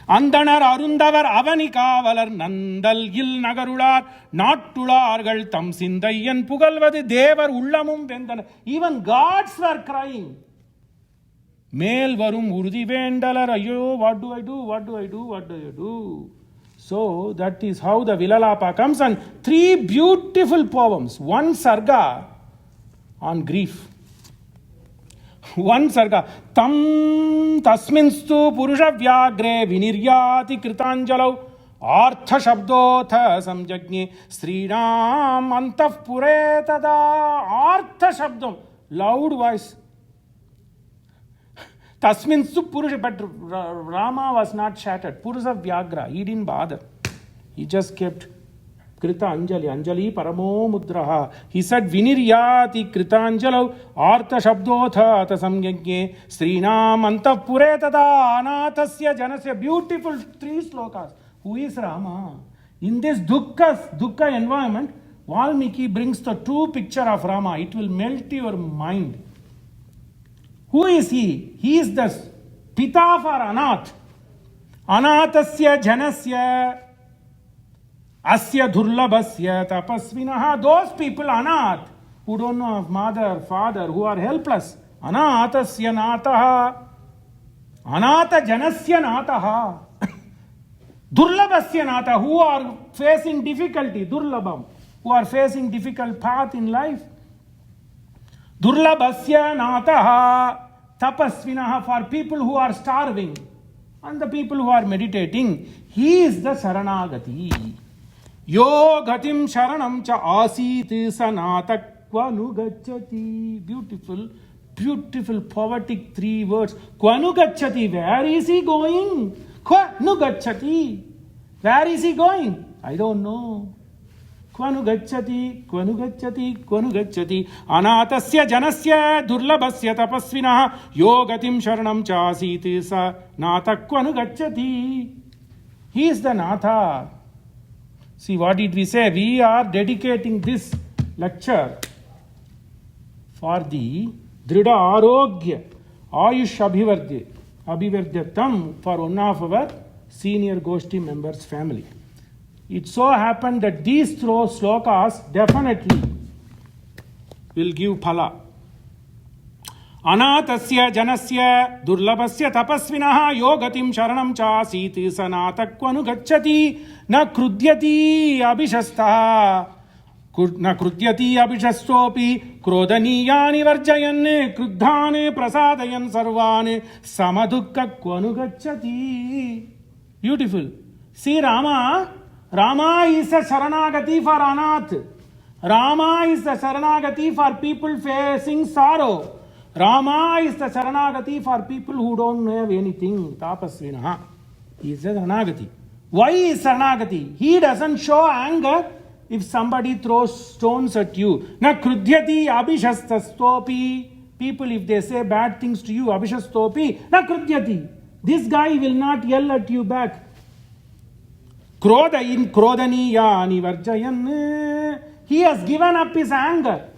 Andanar arundavar avanikavalar nandal gil nagarular nattulargal tam sindayyan pugalvadu devar ullamum vendana. Even gods were crying. Mel varum urdi vendalar ayo, what do I do? So that is how the Vilalapa comes, and 3 beautiful poems. One sarga on grief. One sarga. Tam tasminstu purusha vyagre viniryati kritanjalau artha shabdotha samjagne srinam antah pure tada. Artha shabdam. Loud voice. Tasminstu purusha, but Rama was not shattered. Purusha vyagra. He didn't bother. He just kept Krita Anjali Paramo Mudraha. He said Viniryati Krita Anjalau Artha Shabdotha Tasamyagye Srinam Antah Pure Tada Anathasya Janasya. Beautiful 3 slokas. Who is Rama? In this dukkha environment, Valmiki brings the true picture of Rama. It will melt your mind. Who is he? He is the Pita for Anath. Anathasya Janasya. Asya durlabhasya tapasvinaha, those people anath, who don't know of mother, father, who are helpless. Anathasya nataha, anatha janasya nataha, durlabhasya nata, who are facing difficulty, durlabham, who are facing difficult path in life. Durlabhasya nataha, tapasvinaha, for people who are starving and the people who are meditating. He is the Saranagati. Yo gatim sharanam cha asit sanatakvanu gacchati. Beautiful, beautiful poetic three words. Kvanu gacchati, where is he going? Kvanu gacchati, where is he going? I don't know. Kvanu gacchati, kvanu gacchati, kvanu gacchati. Anatasya janasya durlabhasya tapasvinaha yo gatim sharanam cha asit sanatakvanu gacchati. He is the Natha. See, what did we say? We are dedicating this lecture for the Drida Arogya Ayush Abhivardyatam for one of our senior Goshti members' family. It so happened that these slokas definitely will give phala. Anatasya janasya durlabhasya tapasvinaha yogatim sharanam cha asiti sanatakvanu gacchati na krudyati abhishastha na krudyati abhishastopi krodhaniyani varjayan kruddhane prasadayan sarvane samadukka kvanu gacchati. Beautiful. See, Rama is a Sharanagati for Anath. Rama is the Sharanagati for people facing sorrow. Rama is the Saranagati for people who don't have anything. Tapasvinaha. He is a Saranagati. Why is Saranagati? He doesn't show anger if somebody throws stones at you. Na krudhyati abhishastastopi. People, if they say bad things to you, abhishastopi, na krudhyati. This guy will not yell at you back. Krodha in krodhaniyani varjayan. He has given up his anger.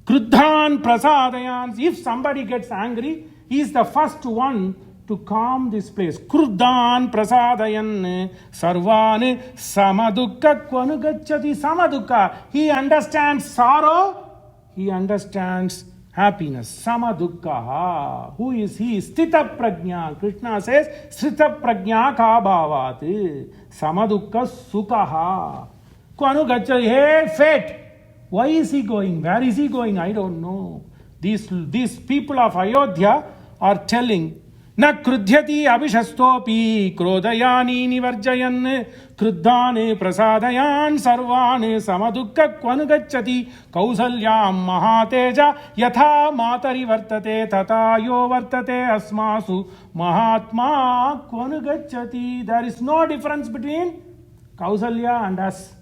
Kruddhan prasadayan. If somebody gets angry, he is the first one to calm this place. Kruddhan prasadayan sarvan samadukka kvanu gacchati. Samadukka. He understands sorrow. He understands happiness. Samadukka. Who is he? Sthita prajna. Krishna says, Sthita prajna ka bhavat. Samadukka sukha. Kvanu gacchati. Hey, fate. Why is he going? Where is he going? I don't know. These people of Ayodhya are telling, na krudhyati abhishastopi krodayani nivarjayan kruddhane prasadayan sarvane samadukka kvanu gacchati kausalyam mahateja yatha matari vartate tata yo vartate asmasu mahatma kvanu gacchati. There is no difference between Kausalya and us.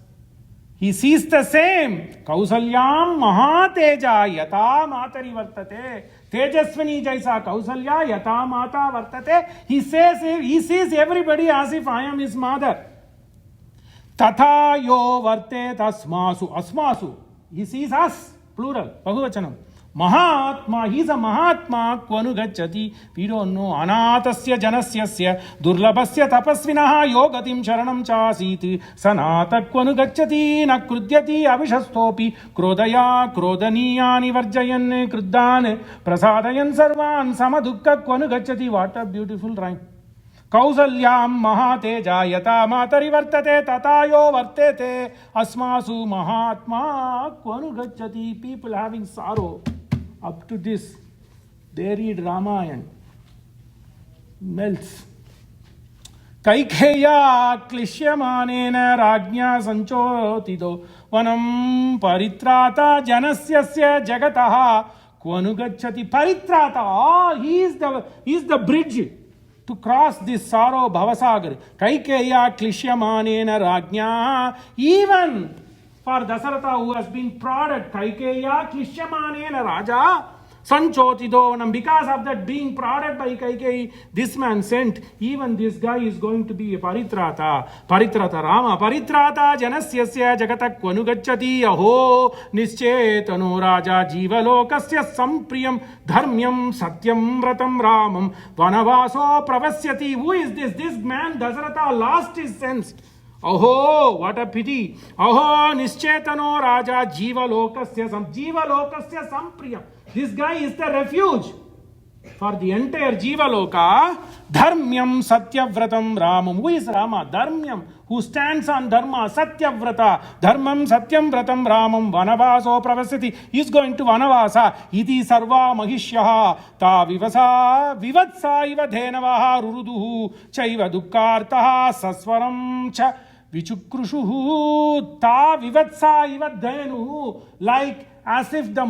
He sees the same. Kausalyam mahateja yata matari vartate. Tejasvani jaisa Kausalya yata mata vartate. He sees everybody as if I am his mother. Tatha yo varte tasmasu. Asmasu. He sees us. Plural. Bahuvachanam. Mahatma. He is a Mahatma. Kvanu gacchati. We don't know. Anatasya janasyasya durlabhasya tapasvinaha yogatim sharanam chasit sanata kvanu gacchati na krudyati abhishastopi krodaya krodhaniyani varjayan kruddhan prasadayan sarvan samadukka kvanu gacchati. What a beautiful rhyme. Kausalyam mahateja yata matari vartate tatayo vartete asmasu mahatma kvanu gacchati. People having sorrow. Up to this, they read Ramayan. Melts. Kaikeya klishyamanena rajnya sanchotido vanam paritrata janasyasya jagataha kvanu gacchati. Paritrata. Oh, he is the bridge to cross this sorrow bhavasagar. Kaikeya klishyamanena rajnya. Even for Dasaratha, who has been prodded, Kaikeya klishyamanena raja sanchotido. Because of that being prodded by Kaikeyi, this man sent, even this guy is going to be a paritrata. Paritrata Rama. Paritrata janasyasya jagata kvanu gacchati. Aho nischetano raja jivalokasya sampriyam dharmyam satyam vratam ramam vanavaso pravasyati. Who is this? This man, Dasaratha, lost his sense Aho, what a pity. Aho, nischetano raja jivalokasya sampriyam. This guy is the refuge for the entire Jivaloka. Dharmyam Satyavratam Ramam. Who is Rama? Dharmyam, who stands on Dharma. Satyavrata. Dharmam Satyam Vratam Ramam. Vanavaso Pravasati. He is going to Vanavasa. Iti Sarva Mahishyaha. Ta Vivasa. Vivatsa iva dhenavaha ruruduhu. Chaiva dukkartaha. Saswaram cha vichukrushuhu. Ta Vivatsa iva dhenuhu. Like as if the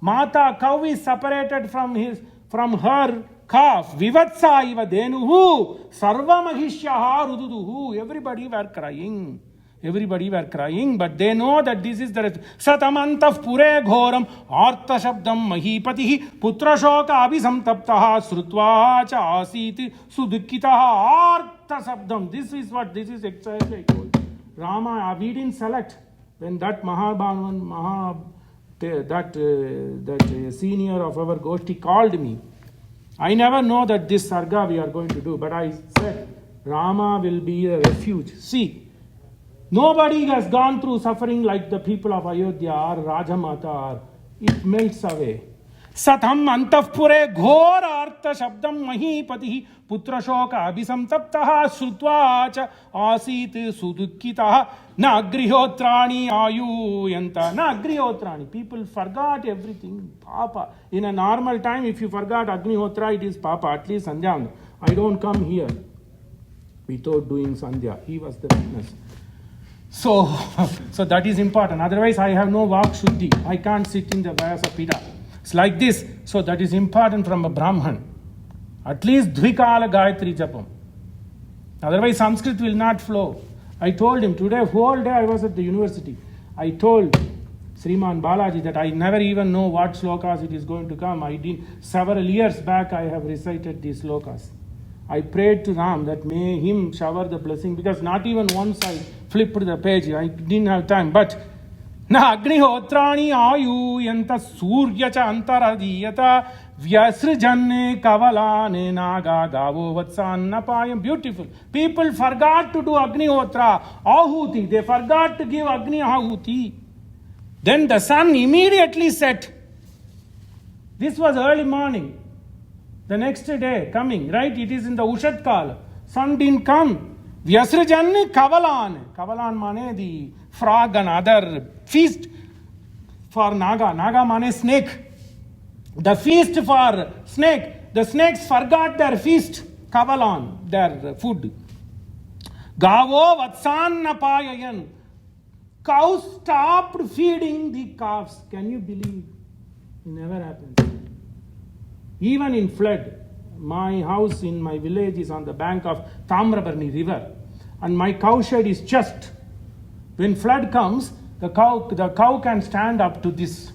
Mata cow is separated from her calf. Vivatsa iva denuhu sarva mahishyaha rududuhu. Everybody were crying, but they know that this is the satamantah pure ghoram artha shabdam mahipatihi putra shoka abhisamtaptaha srutva cha asit sudukkitaha artha shabdam. This is exactly I told. Rama, we didn't select when that that senior of our Goshti called me. I never know that this sarga we are going to do, but I said Rama will be a refuge. See, nobody has gone through suffering like the people of Ayodhya or Rajamata. It melts away. Satam antapure ghor artha shabdam mahipatihi putra shoka abhisamtaptaha srutva cha asit sudukkitaha na agrihotrani ayuyanta. Na agrihotrani. People forgot everything. Papa. In a normal time, if you forgot Agnihotra, it is Papa. At least Sandhya. I don't come here without doing Sandhya. He was the witness. So that is important. Otherwise, I have no Vak Shuddhi. I can't sit in the Vyasa Pita. It's like this. So that is important from a Brahman. At least Dvikala Gayatri Japam. Otherwise, Sanskrit will not flow. I told him today, whole day I was at the university. I told Sriman Balaji that I never even know what slokas it is going to come. Several years back I have recited these slokas. I prayed to Ram that may him shower the blessing, because not even once I flipped the page. I didn't have time. But na agnihotrani ayuyanta surya cha antaradiyata vyasrijanne kavalane naga gavo vatsannapayam. Beautiful. People forgot to do agnihotra, ahuti. They forgot to give agni ahuti. Then the sun immediately set. This was early morning. The next day coming, right? It is in the Ushat Kala. Sun didn't come. Vyasrijanne kavalan. Kavalan mane the frog and other feast for Naga. Naga mane snake. The feast for snake. The snakes forgot their feast. Kavalan, their food. Gavo vatsannapayayan. Cows stopped feeding the calves. Can you believe? It never happens. Even in flood, my house in my village is on the bank of Tamrabarni river, and my cow shed is just. When flood comes, the cow can stand up to this.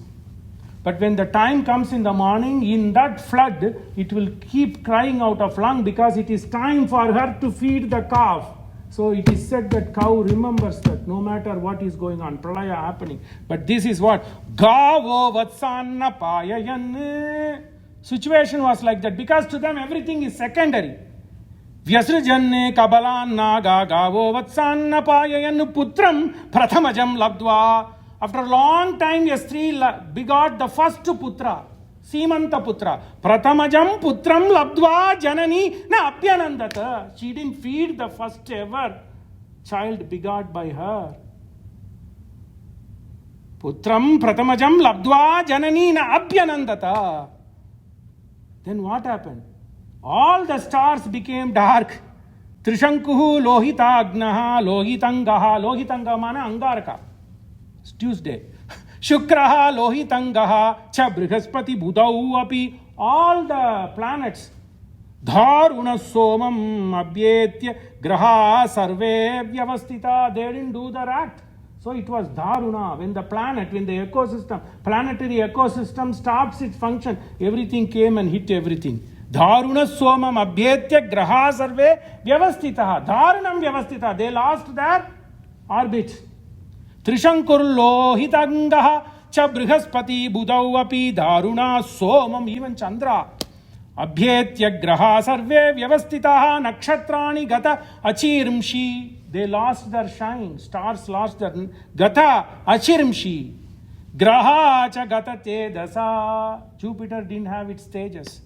But when the time comes in the morning, in that flood, it will keep crying out of lung, because it is time for her to feed the calf. So it is said that cow remembers that no matter what is going on, pralaya happening. But this is what? Gavo vatsanna payayan. Situation was like that, because to them everything is secondary. Vyasrijanne kabalan naga gavo vatsanna payayan putram prathamajam labdva. After a long time, a stree begot the first putra, Simanta putra. Prathamajam putram labdva janani na apyanandata. She didn't feed the first ever child begot by her. Putram prathamajam labdva janani na apyanandata. Then what happened? All the stars became dark. Trishankuhu lohita agnaha lohitangaha. Lohitanga mana angaraka. It's Tuesday. Shukraha lohitangaha cha brihaspati budau api. All the planets. Dharuna somam abhyetya graha sarve vyavastita. They didn't do the act. So it was Dharuna. When the planetary ecosystem stops its function, everything came and hit everything. Dharuna somam abhyetya graha sarve vyavastita. Dharunam vyavastita. They lost their orbit. Trishankur lohitangaha cha brihaspati budau api dharuna somam. Even Chandra. Abhyetya graha sarve vyavastitaha nakshatrani gata achirimshi. They lost their shine. Stars lost their gata achirimshi. Graha cha gata tedasa. Jupiter didn't have its stages.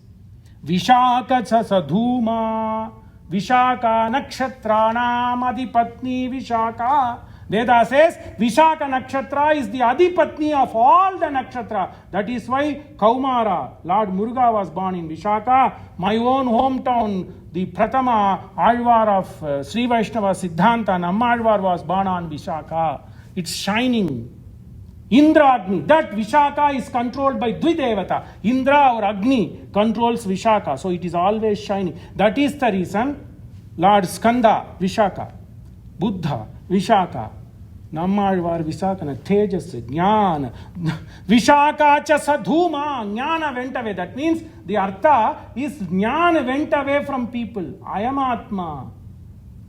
Vishaka cha sadhuma. Vishaka nakshatranam adipatni Vishaka. Veda says Vishaka nakshatra is the adipatni of all the nakshatra. That is why Kaumara, Lord Muruga, was born in Vishaka. My own hometown, the Pratama Alvar of Sri Vaishnava Siddhanta, Nammalvar, was born on Vishaka. It's shining. Indra Agni, that Vishaka is controlled by Dvidevata. Indra or Agni controls Vishaka, so it is always shining. That is the reason Lord Skanda, Vishaka, Buddha, Vishaka, Nammalvar, Vishaka, Tejas, Jnana, Vishaka cha sadhuma, Jnana went away. That means the Artha is Jnana went away from people. I am Atma.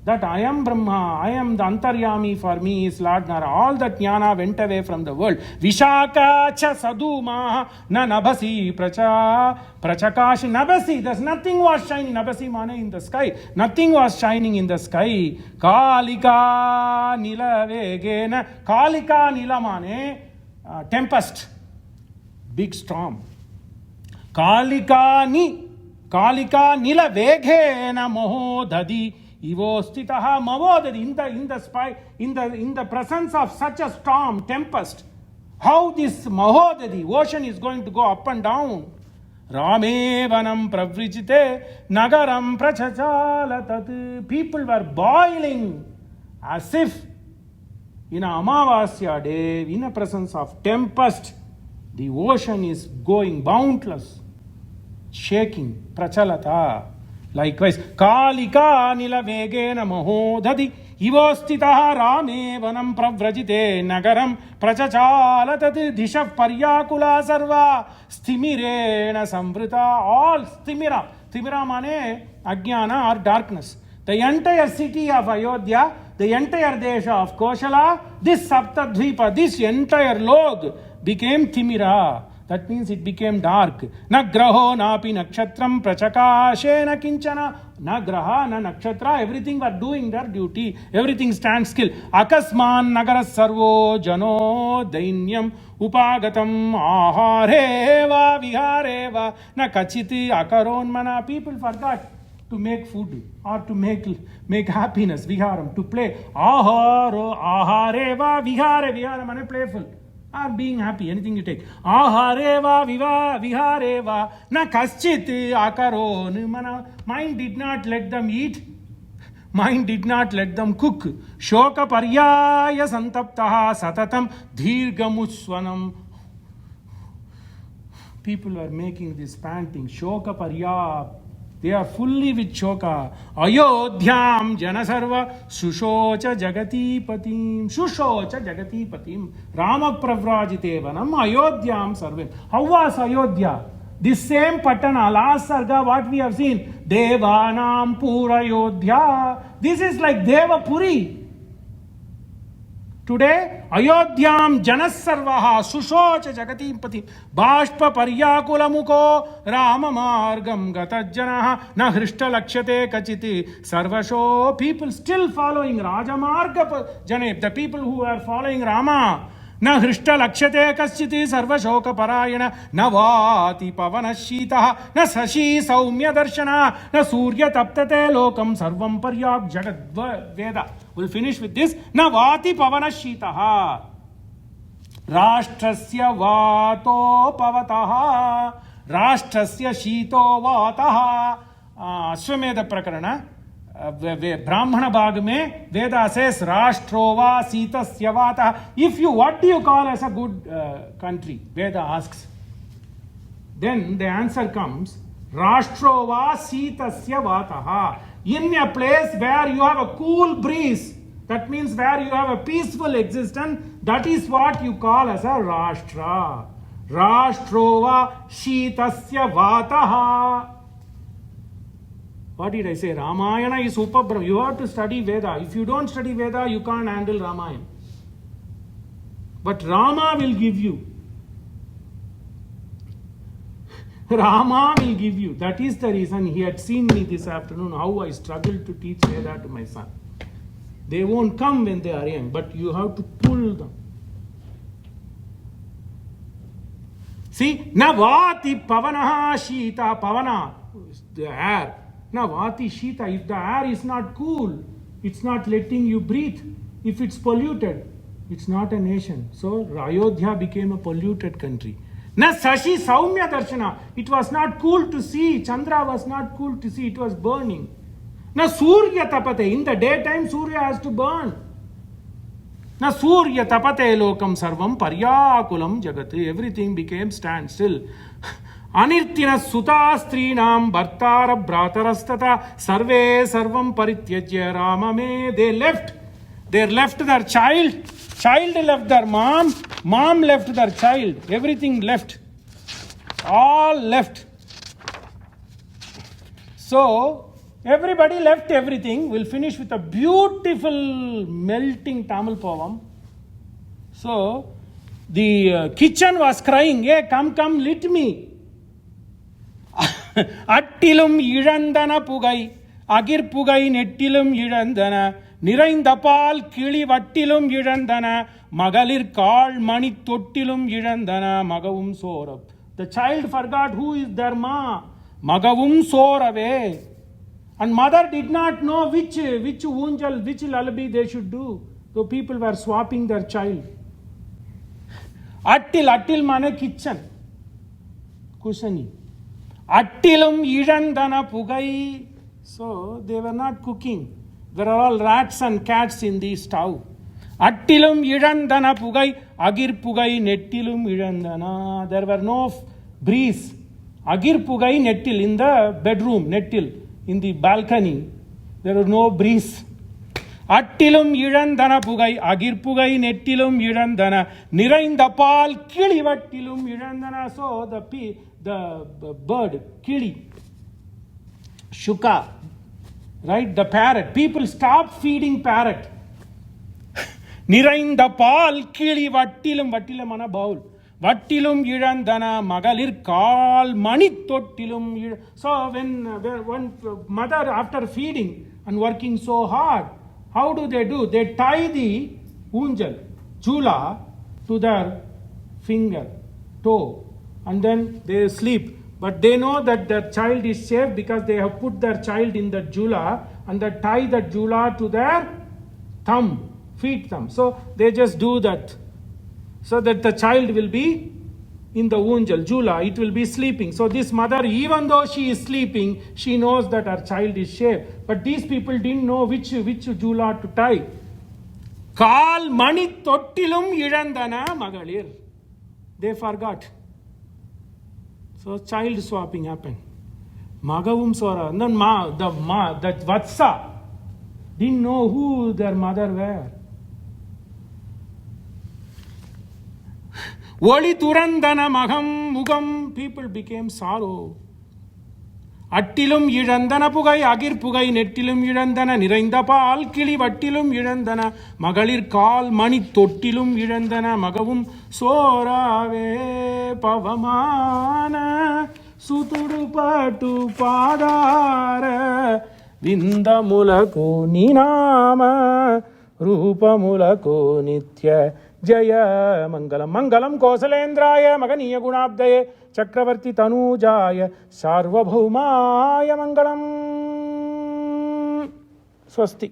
That I am Brahma, I am the Antaryami for me is Lord Nara. All that jnana went away from the world. Vishaka cha sadhuma na nabasi prachakashi. Nabasi, there's nothing was shining. Nabasi mane in the sky. Nothing was shining in the sky. Kalika nila vegena. Kalika nila mane tempest. Big storm. Kalika nila vegena mohodadi. Ivostitaha mavodadi. In the presence of such a storm, tempest, how this mahodadi, ocean, is going to go up and down. Rame vanam pravrijite nagaram prachachalatat. People were boiling as if in a Amavasya day, in a presence of tempest, the ocean is going boundless, shaking, prachalata. Likewise, Kalika nila vegena mahodadi ivostitaha rame vanam pravrajite nagaram prachachalatati dishav paryakula sarva stimirena samvrita. All stimira. Stimira mane ajnana or darkness. The entire city of Ayodhya, the entire desha of Koshala, this Saptadvipa, this entire log became Timira. That means it became dark. Na graho napi nakshatram prachakashena kinchana. Na graha, na nakshatra, everything were doing their duty. Everything stands still. Akasman nagaras sarvo jano dainyam upagatam ahareva vihareva na kachiti akaronmana. People forgot to make food or to make happiness, viharam, to play. Ahareva vihare, vihara mane playful. Or being happy, anything you take. Ahareva vihareva na kaschit akaron. Mind did not let them eat. Mind did not let them cook. Shoka paryaya santaptaha satatam dhirgamuswanam. People were making this panting. Shoka parya. They are fully with shoka. Ayodhyam janasarva sushocha jagati patim. Sushocha jagati patim. Rama pravrajitevanam Ayodhyam sarvim. How was Ayodhya? This same Patana, last Sarga, what we have seen. Devanam Pura Ayodhya. This is like Devapuri. Today, Ayodhyam Janasarvaha Sushocha Jagatim Pati Bashpa Paryakula Muko Rama Margam Gatajanaha Na Hrishta Lakshate Kachiti Sarvasho. People still following Rajamarga Janeb. The people who are following Rama. Na Hrishta Lakshate Kachiti Sarvashoka Parayana Na Vati Pavana Shitaha Na Sashi Saumya Darshana Na Surya Taptate Lokam Sarvam Paryab Jagad Veda. We'll finish with this. Na Vati Pavana Shitaha Rashtrasya Vato Pavataha Rashtrasya Shito Vataha. Ashwamedha Prakarana. Brahmana Bhag mein Veda says Rashtrova Sitasya Vata. If you, what do you call as a good country? Veda asks. Then the answer comes Rashtrova Sitasya Vataha. In a place where you have a cool breeze, that means where you have a peaceful existence, that is what you call as a Rashtra. Rashtrova Shitasya Vataha. What did I say? Ramayana is Upabrahma. You have to study Veda. If you don't study Veda, you can't handle Ramayana. But Rama will give you. Rama will give you. That is the reason he had seen me this afternoon, how I struggled to teach Veda to my son. They won't come when they are young, but you have to pull them. See, Navati Pavanaha Shita Pavana, the air. Navati Shita, if the air is not cool, it's not letting you breathe. If it's polluted, it's not a nation. So Ayodhya became a polluted country. Na Sashi Saumya Darshana, it was not cool to see. Chandra was not cool to see, it was burning. Na Surya Tapate, in the daytime Surya has to burn. Na Surya Tapate Lokam Sarvam Paryakulam Jagati, everything became standstill. Anirtina Suta Strinam Bhartara Bhratarastata Sarve Sarvam Parityajya Ramame, they left. They left their child left their mom left their child, everything left. All left. So, everybody left everything. We'll finish with a beautiful melting Tamil poem. So, the kitchen was crying, hey, come, lit me. Attilum Irandana Pugai, Agir Pugai Nettilum Irandana, Niraindapal Kili Vattilum Irandana, Magalir Kal Mani Tottilum Irandana, Magavum Sorab. The child forgot who is dharma. Magavum Sorave. And mother did not know which unjal, which lullaby they should do. So people were swapping their child. Attil mane kitchen. Kusani. Attilum Irandana Pugai. So they were not cooking. There are all rats and cats in the stove. Attilum Irandana Pugai, Agir Pugai Nettilum Irandana. There were no breeze. Agir Pugai Nettil in the bedroom, Nettil. In the balcony, there was no breeze. Attilum Irandana Pugai, Agir Pugai Nettilum Irandana, Niraindapal Kili Vattilum Irandana. So the bird, Kili, Shuka, right? The parrot. People stop feeding parrot. Niraindapal Kili Vattilum ana bowl. Vattilum Irandana Magalir Kal Mani Tottilum. So when mother after feeding and working so hard, how do? They tie the unjal, chula, to their finger, toe, and then they sleep. But they know that their child is safe because they have put their child in the jula and they tie the jula to their thumb, feet thumb. So they just do that. So that the child will be in the unjal, jula, it will be sleeping. So this mother, even though she is sleeping, she knows that her child is safe. But these people didn't know which jula to tie. Kal mani tottilum irandana magalir. They forgot. So child swapping happened. Magavum Sora. And then the Vatsa didn't know who their mother were. Voli Turandana Magam Mugam, people became sorrow. Attilum Irandana Pugai, Agir Pugai, Nettilum Irandana, Niraindapal Kili Vattilum Irandana, Magalir Kal Mani Tottilum Irandana, Magavum Sorave Pavamana, Sutudupatu Padara, Vindamulako Ninama, Rupa Mulako Nitya. Jaya Mangalam Mangalam Kosalendraya Maganiya Gunabdaye Chakravarti Tanujaya Sarvabhaumaya Mangalam Swasti.